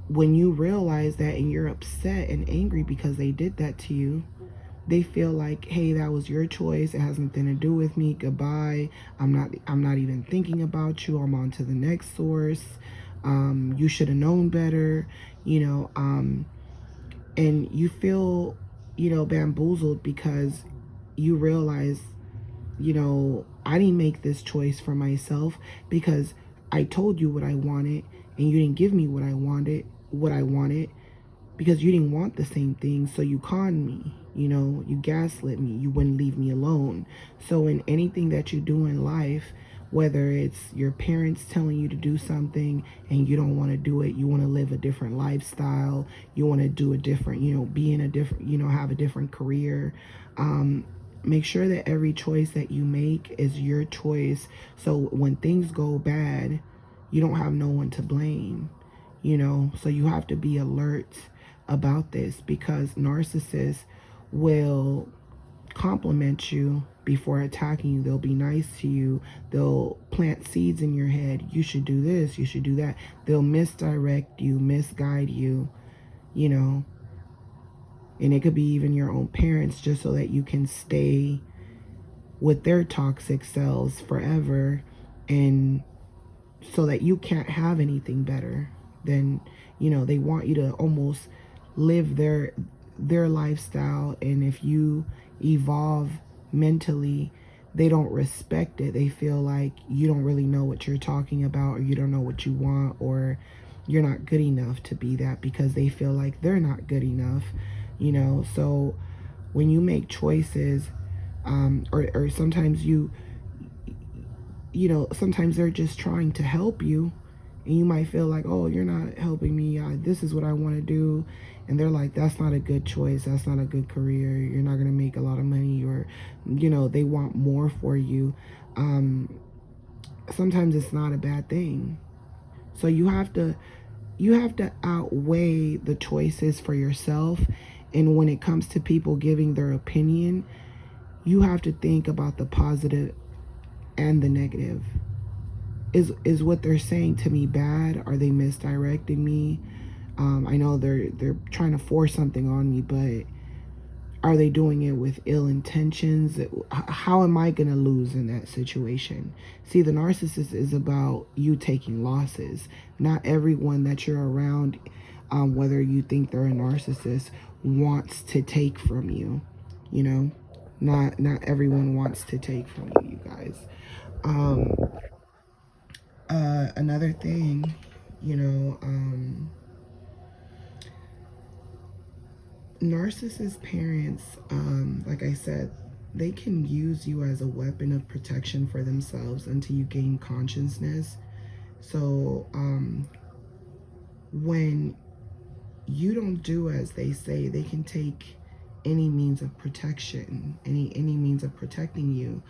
S1: when you realize that and you're upset and angry because they did that to you, they feel like, hey, that was your choice. It has nothing to do with me. Goodbye. I'm not even thinking about you. I'm on to the next source. You should have known better, you know. And you feel, you know, bamboozled because you realize, you know, I didn't make this choice for myself, because I told you what I wanted and you didn't give me what I wanted, because you didn't want the same thing. So you conned me, you know, you gaslit me, you wouldn't leave me alone. So in anything that you do in life, whether it's your parents telling you to do something and you don't want to do it, you want to live a different lifestyle, you want to do a different, you know, be in a different, you know, have a different career, make sure that every choice that you make is your choice. So when things go bad, you don't have no one to blame, you know. So you have to be alert about this, because narcissists will compliment you before attacking you. They'll be nice to you. They'll plant seeds in your head. You should do this, you should do that. They'll misdirect you, misguide you, you know. And it could be even your own parents, just so that you can stay with their toxic selves forever, and so that you can't have anything better. Then, you know, they want you to almost live their lifestyle. And if you evolve mentally, they don't respect it. They feel like you don't really know what you're talking about, or you don't know what you want, or you're not good enough to be that, because they feel like they're not good enough, you know. So when you make choices, or sometimes you know, sometimes they're just trying to help you, and you might feel like, oh, you're not helping me, this is what I want to do. And they're like, that's not a good choice, that's not a good career, you're not going to make a lot of money, or, you know, they want more for you. Sometimes it's not a bad thing. So you have to outweigh the choices for yourself. And when it comes to people giving their opinion, you have to think about the positive and the negative. Is what they're saying to me bad? Are they misdirecting me? I know they're trying to force something on me, but Are they doing it with ill intentions? How am I going to lose in that situation? See, the narcissist is about you taking losses. Not everyone that you're around, whether you think they're a narcissist, wants to take from you. You know, not everyone wants to take from you, you guys. Another thing, you know, narcissist parents, like I said, they can use you as a weapon of protection for themselves until you gain consciousness. So when you don't do as they say, they can take any means of protection, any means of protecting you,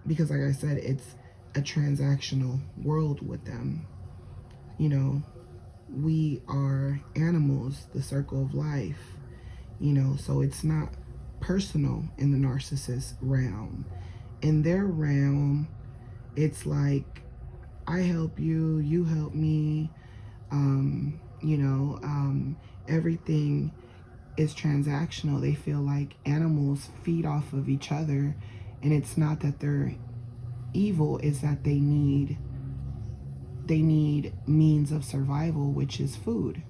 S1: because like I said, it's a transactional world with them. You know, we are animals, the circle of life, you know, so it's not personal in the narcissist realm. In their realm, it's like, I help you, you help me, you know, everything is transactional. They feel like animals feed off of each other, and it's not that they're evil, it's that they need means of survival, which is food.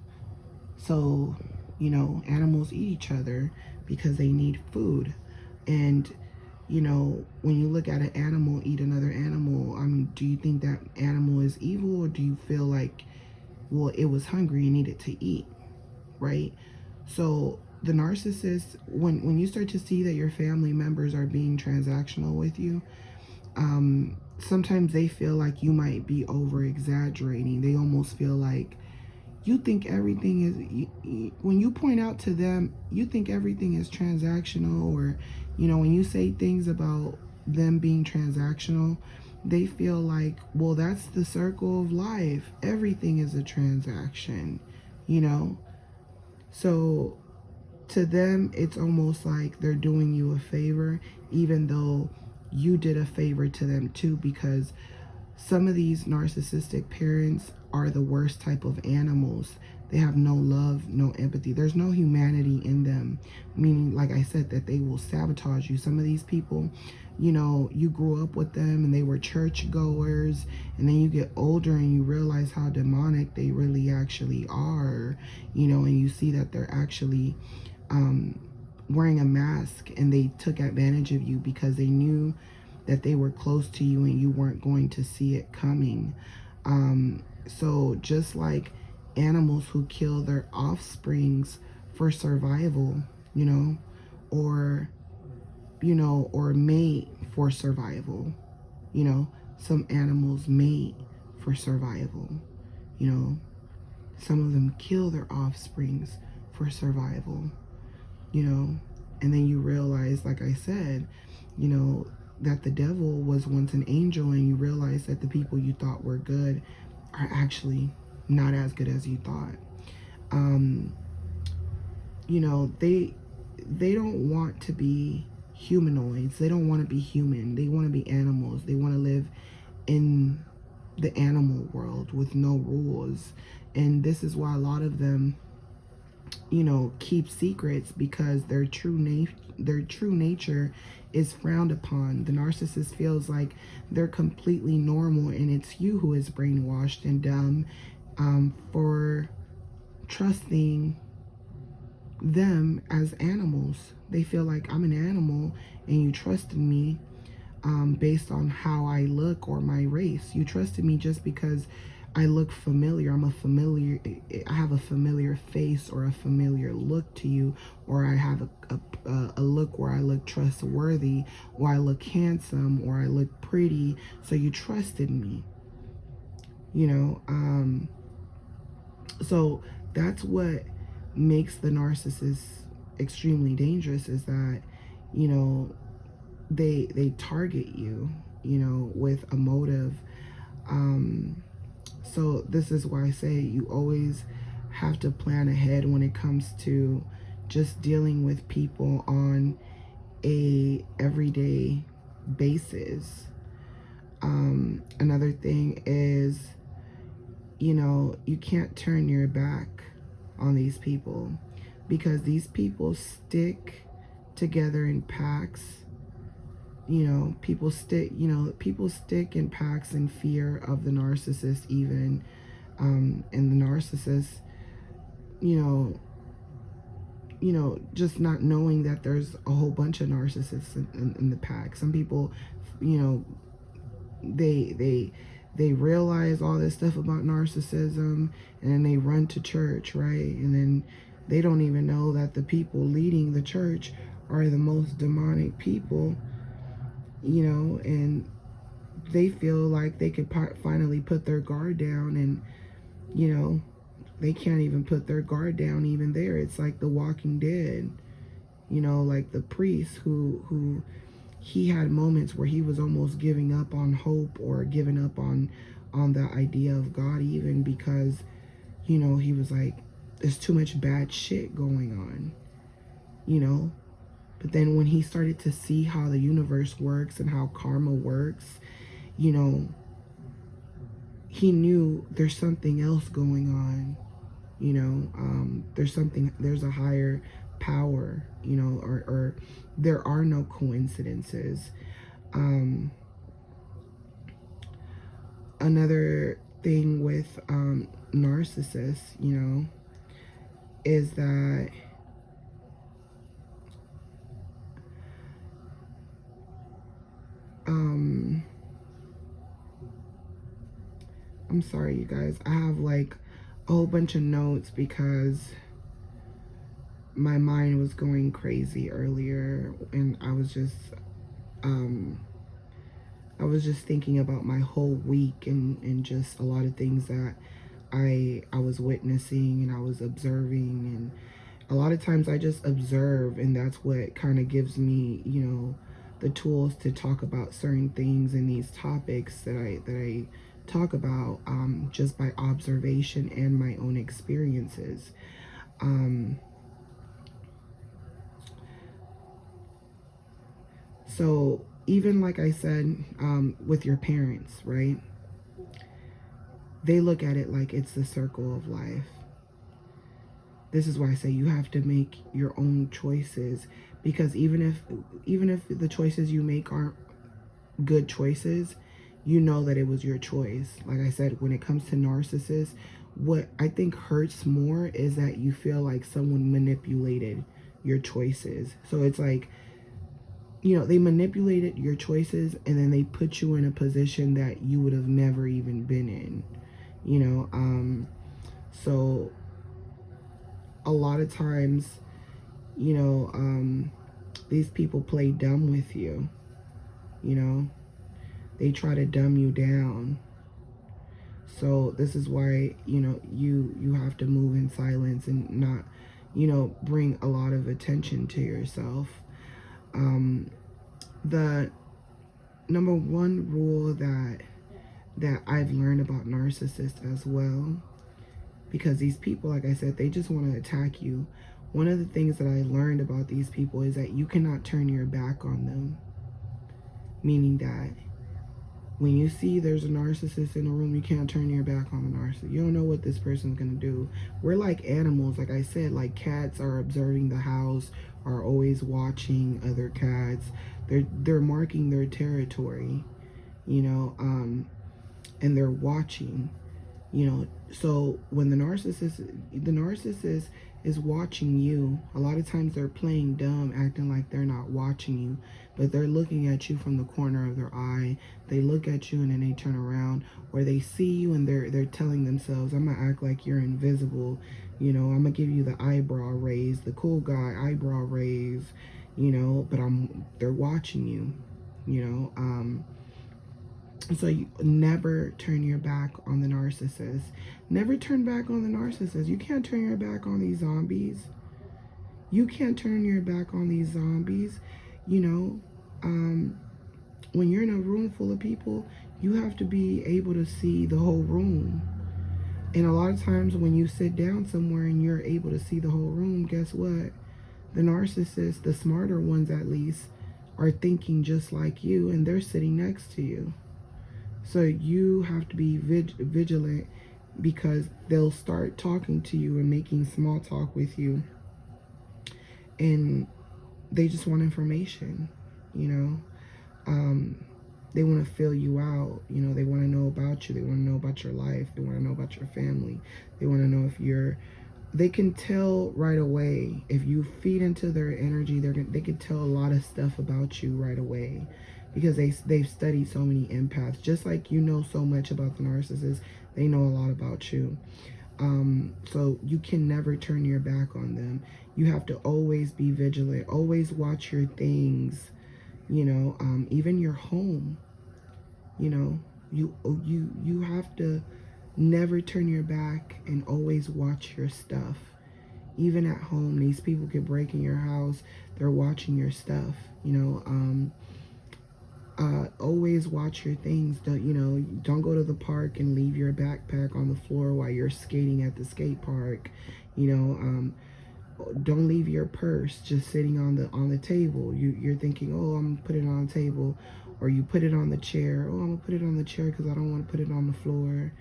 S1: So, you know, animals eat each other because they need food. And, you know, when you look at an animal eat another animal, I mean, do you think that animal is evil, or do you feel like, well, it was hungry and needed to eat, right? So the narcissist, when you start to see that your family members are being transactional with you, sometimes they feel like you might be over exaggerating. They almost feel like you think everything is, when you point out to them, you think everything is transactional, or, you know, when you say things about them being transactional, they feel like, well, that's the circle of life. Everything is a transaction, you know? So to them, it's almost like they're doing you a favor, even though you did a favor to them too, because some of these narcissistic parents are the worst type of animals. They have no love, no empathy. There's no humanity in them, meaning, like I said, that they will sabotage you. Some of these people, you know, you grew up with them and they were church goers, and then you get older and you realize how demonic they really actually are, you know, and you see that they're actually wearing a mask, and they took advantage of you because they knew that they were close to you and you weren't going to see it coming. So just like animals who kill their offsprings for survival, you know, or, you know, or mate for survival, you know, some animals mate for survival, you know, some of them kill their offsprings for survival, you know, and then you realize, like I said, you know, that the devil was once an angel, and you realize that the people you thought were good are actually not as good as you thought. You know, they don't want to be humanoids. They don't want to be human. They want to be animals. They want to live in the animal world with no rules. And this is why a lot of them, you know, keep secrets, because their true nature is frowned upon. The narcissist feels like they're completely normal, and it's you who is brainwashed and dumb for trusting them as animals. They feel like, I'm an animal and you trusted me based on how I look or my race. You trusted me just because I look familiar. I have a familiar face or a familiar look to you, or I have a look where I look trustworthy, or I look handsome, or I look pretty. So you trusted me, you know. So that's what makes the narcissist extremely dangerous, is that, you know, they target you, you know, with a motive. So this is why I say you always have to plan ahead when it comes to just dealing with people on a everyday basis. Another thing is, you know, you can't turn your back on these people. because these people stick together in packs. People stick in packs in fear of the narcissist even. And the narcissist, just not knowing that there's a whole bunch of narcissists in the pack. Some people, they realize all this stuff about narcissism, and then they run to church, right? And then they don't even know that the people leading the church are the most demonic people, and they feel like they could finally put their guard down, and they can't even put their guard down even there. It's like The Walking Dead, like the priest who he had moments where he was almost giving up on hope, or giving up on the idea of God, even because he was like, there's too much bad shit going on, but then when he started to see how the universe works and how karma works, he knew there's something else going on. There's a higher power, or there are no coincidences. Another thing with narcissists, is that I'm sorry, you guys. I have like a whole bunch of notes because my mind was going crazy earlier, and I was just thinking about my whole week, and just a lot of things that I was witnessing and I was observing. And a lot of times I just observe, and that's what kind of gives me, the tools to talk about certain things in these topics that I talk about, just by observation and my own experiences. So even like I said, with your parents, right? They look at it like it's the circle of life. This is why I say you have to make your own choices, because even if the choices you make aren't good choices, that it was your choice. Like I said, when it comes to narcissists, what I think hurts more is that you feel like someone manipulated your choices. So it's like, they manipulated your choices, and then they put you in a position that you would have never even been in, so a lot of times, these people play dumb with you, they try to dumb you down. So this is why, you have to move in silence and not, bring a lot of attention to yourself. The number one rule that I've learned about narcissists as well, because these people, like I said, they just want to attack you. One of the things that I learned about these people is that you cannot turn your back on them. Meaning that when you see there's a narcissist in a room, you can't turn your back on the narcissist. You don't know what this person's going to do. We're like animals, like I said, like cats are observing the house, are always watching other cats. They're marking their territory, and they're watching, so when the narcissist is watching you, a lot of times they're playing dumb, acting like they're not watching you, but they're looking at you from the corner of their eye. They look at you and then they turn around, or they see you and they're telling themselves, I'm gonna act like you're invisible, I'm gonna give you the eyebrow raise, the cool guy eyebrow raise, but they're watching you, so you never turn your back on the narcissist. Never turn back on the narcissist. You can't turn your back on these zombies. You can't turn your back on these zombies. When you're in a room full of people, you have to be able to see the whole room. And a lot of times when you sit down somewhere and you're able to see the whole room, guess what? The narcissists, the smarter ones at least, are thinking just like you, and they're sitting next to you. So you have to be vigilant, because they'll start talking to you and making small talk with you and they just want information, you know. They want to fill you out, you know. They want to know about you. They want to know about your life. They want to know about your family. They want to know if you're, they can tell right away if you feed into their energy. They can tell a lot of stuff about you right away, because they've studied so many empaths. Just like you know so much about the narcissist, they know a lot about you. So you can never turn your back on them. You have to always be vigilant. Always watch your things. You know, even your home. You know, you have to never turn your back and always watch your stuff. Even at home, these people could break in your house. They're watching your stuff. You know, always watch your things. Don't go to the park and leave your backpack on the floor while you're skating at the skate park. You know, don't leave your purse just sitting on the table. You're thinking, oh, I'm gonna put it on the table, or you put it on the chair. Oh, I'm gonna put it on the chair because I don't want to put it on the floor.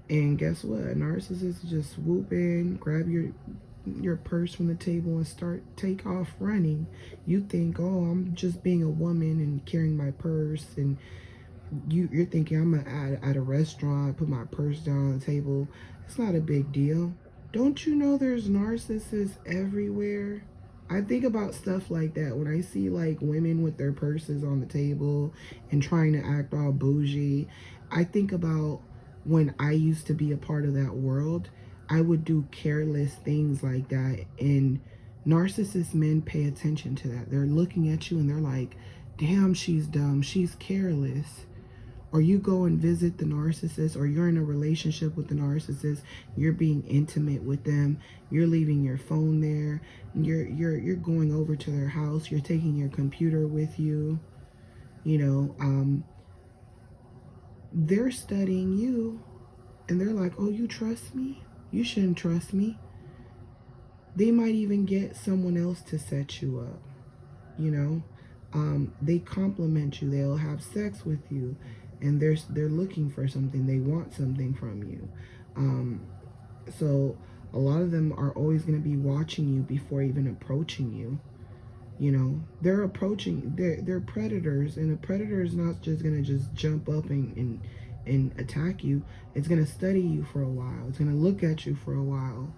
S1: And guess what? A narcissist just swoop in, grab your purse from the table and take off running. You think, oh, I'm just being a woman and carrying my purse, and you're thinking I'm at a restaurant, put my purse down on the table. It's not a big deal. Don't you know there's narcissists everywhere? I think about stuff like that when I see like women with their purses on the table and trying to act all bougie. I think about when I used to be a part of that world. I would do careless things like that, and narcissist men pay attention to that. They're looking at you and they're like, damn, she's dumb, she's careless. Or you go and visit the narcissist, or you're in a relationship with the narcissist, you're being intimate with them, you're leaving your phone there, you're going over to their house, you're taking your computer with you. You know, they're studying you, and they're like, oh, you trust me? You shouldn't trust me. They might even get someone else to set you up. You know, they compliment you, they'll have sex with you, and they're looking for something, they want something from you. So a lot of them are always going to be watching you before even approaching you. You know, they're predators, and a predator is not just going to just jump up and attack you. It's going to study you for a while. It's going to look at you for a while.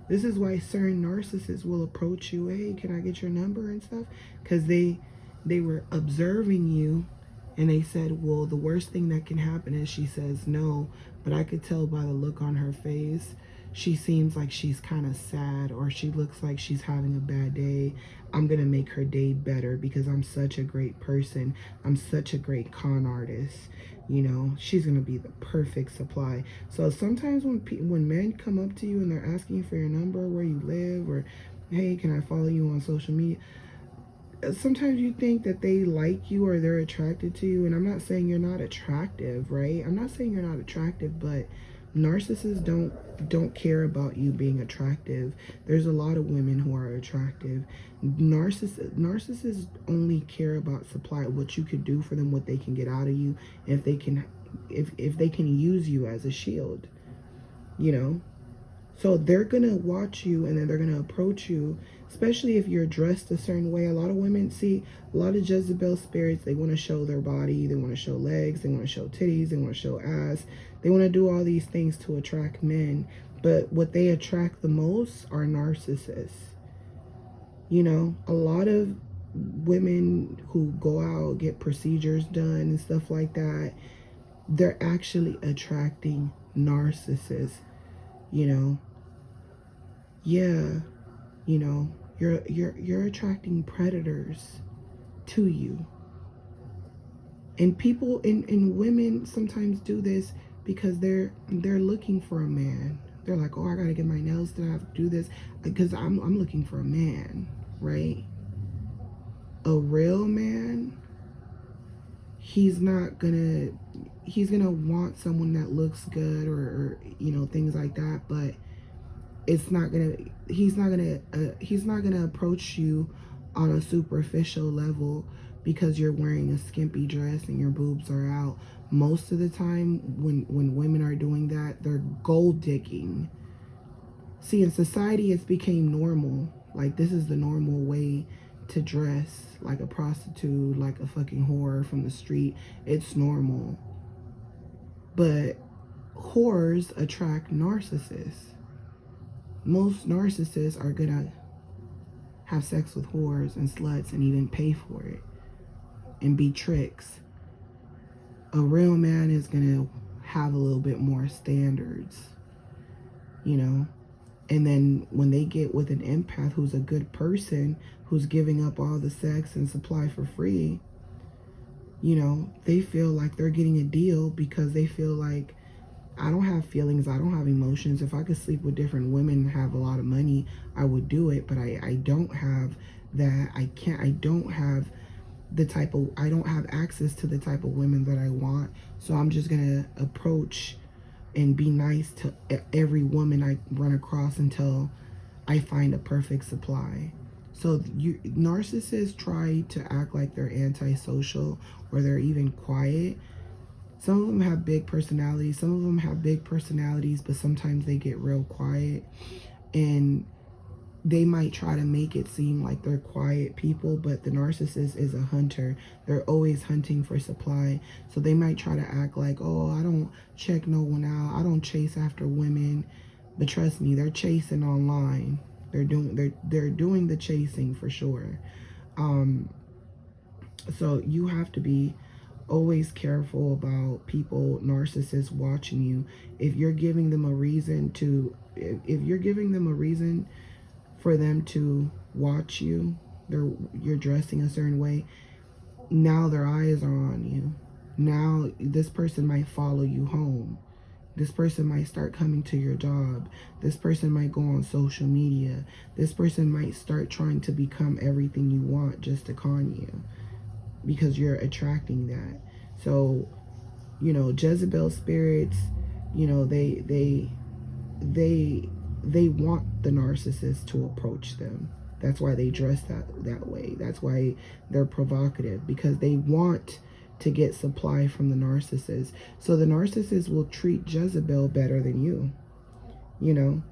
S1: This is why certain narcissists will approach you, hey, can I get your number and stuff? Because they were observing you, and they said, well, the worst thing that can happen is she says no, but I could tell by the look on her face, she seems like she's kind of sad, or she looks like she's having a bad day. I'm going to make her day better because I'm such a great person. I'm such a great con artist. You know, she's going to be the perfect supply. So sometimes when men come up to you and they're asking you for your number, where you live, or, hey, can I follow you on social media? Sometimes you think that they like you or they're attracted to you. And I'm not saying you're not attractive, right? I'm not saying you're not attractive, but narcissists don't care about you being attractive. There's a lot of women who are attractive. Narcissists only care about supply, what you could do for them, what they can get out of you, and if they can use you as a shield. You know, so they're gonna watch you, and then they're gonna approach you, especially if you're dressed a certain way. A lot of women see a lot of Jezebel spirits. They want to show their body, they want to show legs, they want to show titties, they want to show ass. They want to do all these things to attract men, but what they attract the most are narcissists. You know, a lot of women who go out, get procedures done and stuff like that, they're actually attracting narcissists. You know, yeah, you know, you're attracting predators to you. And people and women sometimes do this because they're looking for a man. They're like, oh, I gotta get my nails done, I have to do this because I'm looking for a man, right? A real man, he's gonna want someone that looks good, or you know, things like that, but he's not gonna approach you on a superficial level because you're wearing a skimpy dress and your boobs are out. Most of the time when women are doing that, they're gold digging. See, in society it's became normal. Like, this is the normal way to dress, like a prostitute, like a fucking whore from the street. It's normal. But whores attract narcissists. Most narcissists are gonna have sex with whores and sluts and even pay for it and be tricks. A real man is gonna have a little bit more standards, you know. And then when they get with an empath who's a good person, who's giving up all the sex and supply for free, you know, they feel like they're getting a deal because they feel like, I don't have feelings, I don't have emotions. If I could sleep with different women and have a lot of money, I would do it. But I don't have that. I don't have I don't have access to the type of women that I want. So I'm just gonna approach and be nice to every woman I run across until I find a perfect supply. So narcissists try to act like they're antisocial or they're even quiet. Some of them have big personalities. Some of them have big personalities, but sometimes they get real quiet. And they might try to make it seem like they're quiet people, but the narcissist is a hunter. They're always hunting for supply. So they might try to act like, oh, I don't check no one out. I don't chase after women. But trust me, they're chasing online. They're doing the chasing for sure. So you have to be always careful about people, narcissists watching you. If you're giving them a reason if you're giving them a reason for them to watch you, you're dressing a certain way, now their eyes are on you. Now this person might follow you home. This person might start coming to your job. This person might go on social media. This person might start trying to become everything you want just to con you, because you're attracting that. So, you know, Jezebel spirits, you know, they want the narcissist to approach them. That's why they dress that way. That's why they're provocative, because they want to get supply from the narcissist. So the narcissist will treat Jezebel better than you. You know,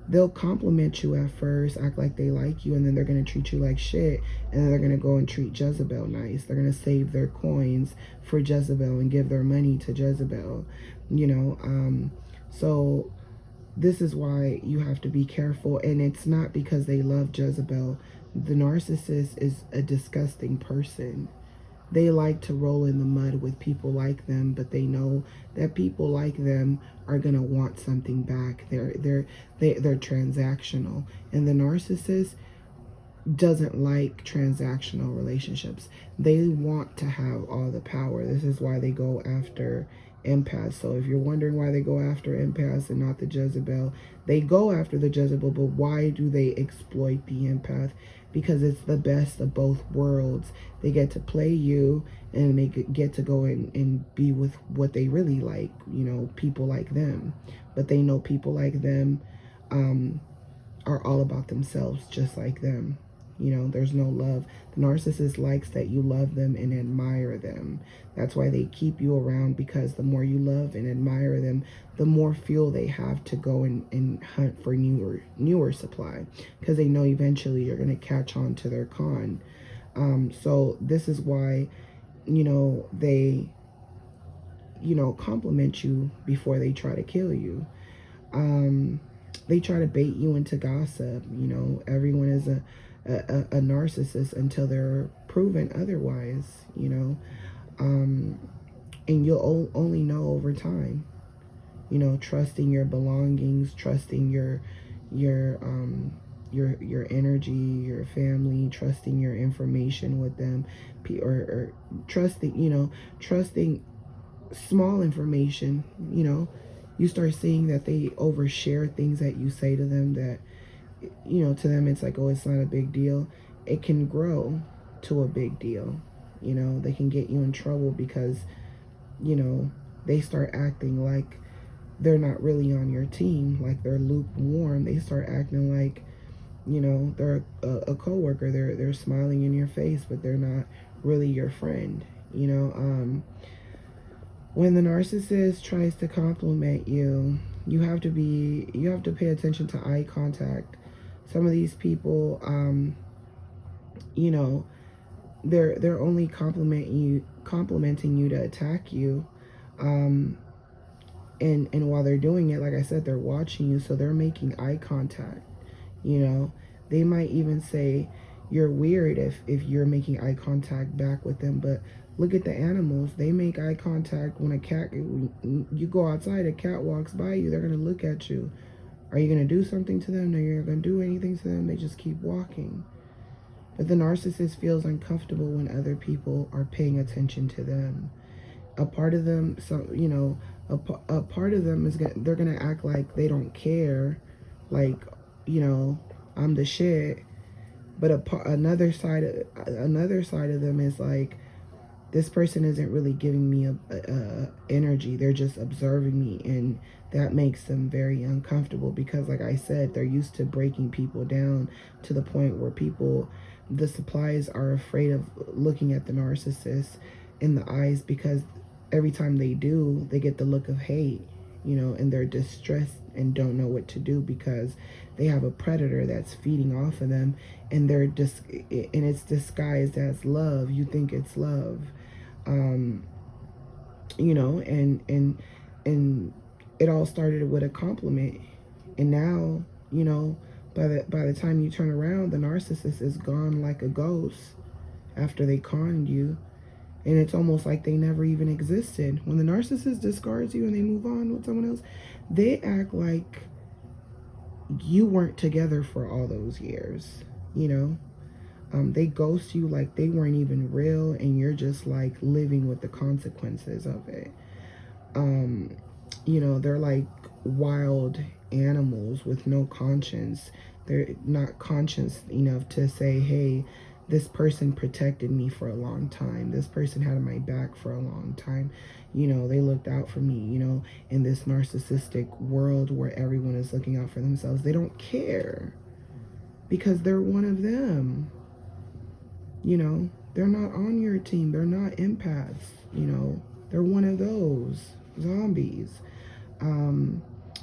S1: they'll compliment you at first, act like they like you, and then they're going to treat you like shit, and then they're going to go and treat Jezebel nice. They're going to save their coins for Jezebel and give their money to Jezebel, you know. So this is why you have to be careful. And it's not because they love Jezebel. The narcissist is a disgusting person. They like to roll in the mud with people like them, but they know that people like them are gonna want something back. They're transactional, and the narcissist doesn't like transactional relationships. They want to have all the power. This is why they go after empaths. So if you're wondering why they go after empaths and not the Jezebel, they go after the Jezebel, but why do they exploit the empath? Because it's the best of both worlds. They get to play you, and they get to go and be with what they really like, you know, people like them. But they know people like them are all about themselves, just like them. You know, there's no love. The narcissist likes that you love them and admire them. That's why they keep you around, because the more you love and admire them, the more fuel they have to go and hunt for newer supply, because they know eventually you're going to catch on to their con. So this is why, you know, they, you know, compliment you before they try to kill you. They try to bait you into gossip. You know, everyone is a narcissist until they're proven otherwise, you know. And you'll only know over time, you know, trusting your belongings, trusting your energy, your family, trusting your information with them, or trusting, you know, trusting small information. You know, you start seeing that they overshare things that you say to them that, you know, to them it's like, oh, it's not a big deal. It can grow to a big deal. You know, they can get you in trouble because, you know, they start acting like they're not really on your team, like they're lukewarm. They start acting like, you know, they're a coworker. They're smiling in your face, but they're not really your friend. You know, when the narcissist tries to compliment you, you have to pay attention to eye contact. Some of these people, you know, they're only complimenting you to attack you. Um, and while they're doing it, like I said, they're watching you, so they're making eye contact. You know, they might even say you're weird if you're making eye contact back with them. But look at the animals, they make eye contact when a cat, you go outside, a cat walks by you, they're gonna look at you. Are you gonna do something to them? No, you're not gonna do anything to them. They just keep walking. But the narcissist feels uncomfortable when other people are paying attention to them. A part of them, so you know, a part of them is they're gonna act like they don't care, like, you know, I'm the shit. But another side of them is like, this person isn't really giving me a energy. They're just observing me, and that makes them very uncomfortable because, like I said, they're used to breaking people down to the point where the supplies are afraid of looking at the narcissist in the eyes, because every time they do, they get the look of hate, you know, and they're distressed and don't know what to do because they have a predator that's feeding off of them, and and it's disguised as love. You think it's love, you know, and it all started with a compliment, and now, you know, by the time you turn around, the narcissist is gone like a ghost after they conned you. And it's almost like they never even existed. When the narcissist discards you and they move on with someone else, they act like you weren't together for all those years, you know. They ghost you like they weren't even real, and you're just like living with the consequences of it. You know, they're like wild animals with no conscience. They're not conscious enough to say, hey, this person protected me for a long time. This person had my back for a long time. You know, they looked out for me, you know, in this narcissistic world where everyone is looking out for themselves. They don't care because they're one of them. You know, they're not on your team. They're not empaths. You know, they're one of those zombies.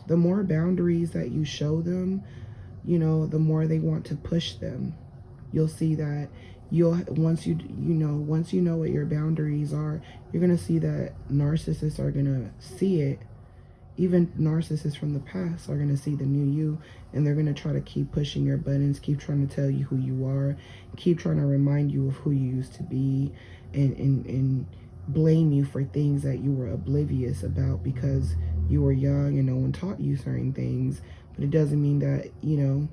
S1: The more boundaries that you show them, you know, the more they want to push them. You'll see that once you know what your boundaries are, you're gonna see that narcissists are gonna see it. Even narcissists from the past are gonna see the new you, and they're gonna try to keep pushing your buttons, keep trying to tell you who you are, keep trying to remind you of who you used to be, and blame you for things that you were oblivious about because you were young and no one taught you certain things. But it doesn't mean that, you know,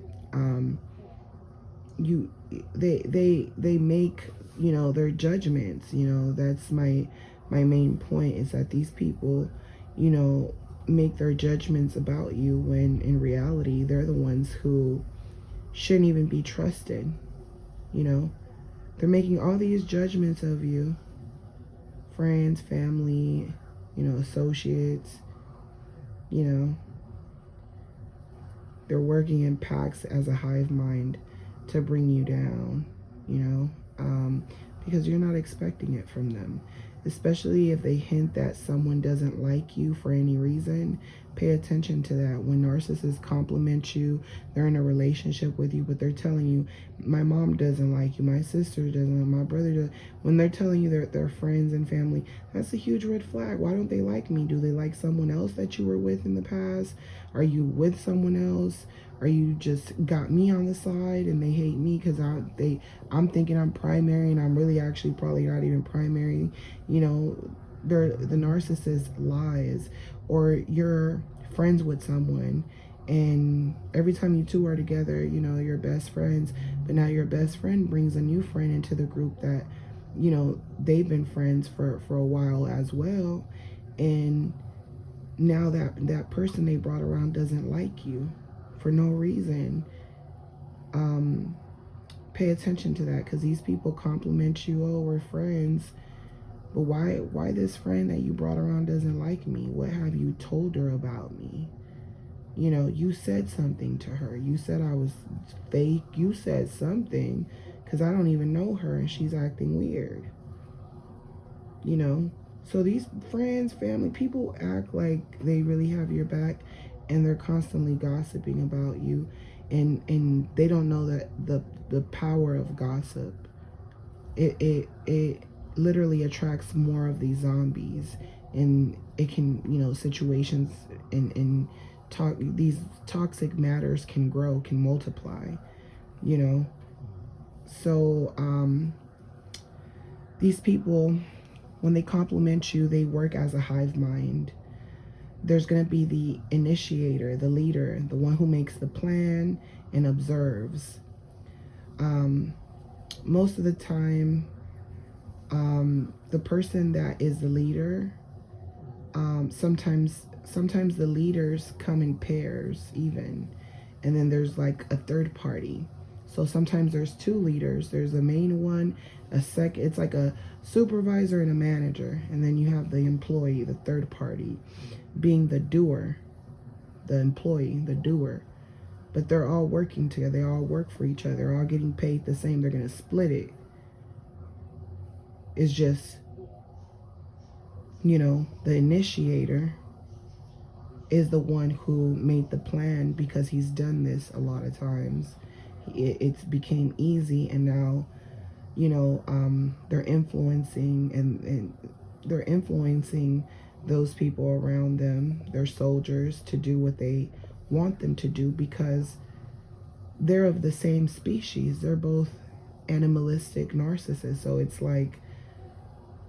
S1: they make, you know, their judgments. You know, that's my main point, is that these people, you know, make their judgments about you when in reality they're the ones who shouldn't even be trusted. You know, they're making all these judgments of you, friends, family, you know, associates. You know, they're working in packs as a hive mind to bring you down, you know, because you're not expecting it from them. Especially if they hint that someone doesn't like you for any reason. Pay attention to that. When narcissists compliment you, they're in a relationship with you, but they're telling you, my mom doesn't like you, my sister doesn't, my brother doesn't. When they're telling you they're friends and family, that's a huge red flag. Why don't they like me? Do they like someone else that you were with in the past? Are you with someone else? Or you just got me on the side and they hate me because I'm thinking I'm primary and I'm really actually probably not even primary. You know, the narcissist lies. Or you're friends with someone and every time you two are together, you know, you're best friends, but now your best friend brings a new friend into the group that, you know, they've been friends for a while as well. And now that person they brought around doesn't like you for no reason. Pay attention to that, because these people compliment you, oh, we're friends, but why this friend that you brought around doesn't like me? What have you told her about me? You know, you said something to her. You said I was fake. You said something, because I don't even know her and she's acting weird. You know, so these friends, family, people act like they really have your back, and they're constantly gossiping about you. and they don't know that the power of gossip. It literally attracts more of these zombies, and it can, you know, situations and talk, these toxic matters can grow, can multiply, you know. So these people, when they compliment you, they work as a hive mind. There's going to be the initiator, the leader, the one who makes the plan and observes. Most of the time, the person that is the leader, sometimes the leaders come in pairs even, and then there's like a third party. So sometimes there's two leaders. There's a main one, it's like a supervisor and a manager, and then you have the employee, the third party, being the doer, the employee, the doer. But they're all working together. They all work for each other. They're all getting paid the same. They're going to split it. It's just, you know, the initiator is the one who made the plan because he's done this a lot of times. It's became easy, and now, you know, they're influencing and they're influencing those people around them, their soldiers, to do what they want them to do because they're of the same species. They're both animalistic narcissists. So it's like,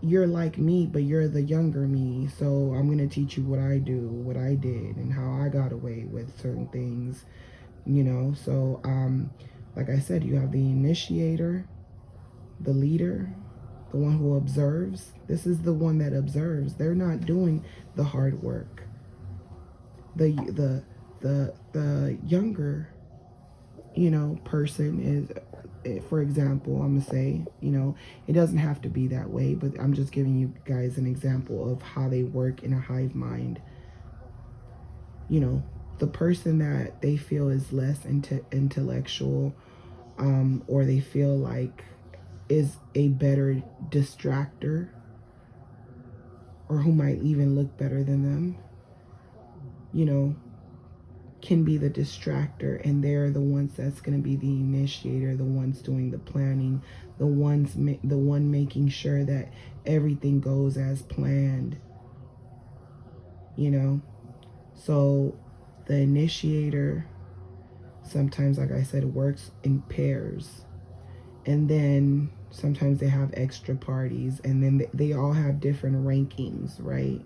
S1: you're like me, but you're the younger me. So I'm going to teach you what I do, what I did, and how I got away with certain things, you know. So, like I said, you have the initiator, the leader, the one who observes. This is the one that observes. They're not doing the hard work. The younger, you know, person is, for example, I'm gonna say, you know, it doesn't have to be that way, but I'm just giving you guys an example of how they work in a hive mind. You know, the person that they feel is less intellectual, or they feel like is a better distractor, or who might even look better than them, you know, can be the distractor, and they're the ones that's going to be the initiator, the ones doing the planning, the one making sure that everything goes as planned, you know. So the initiator sometimes, like I said, works in pairs, and then sometimes they have extra parties, and then they all have different rankings, right?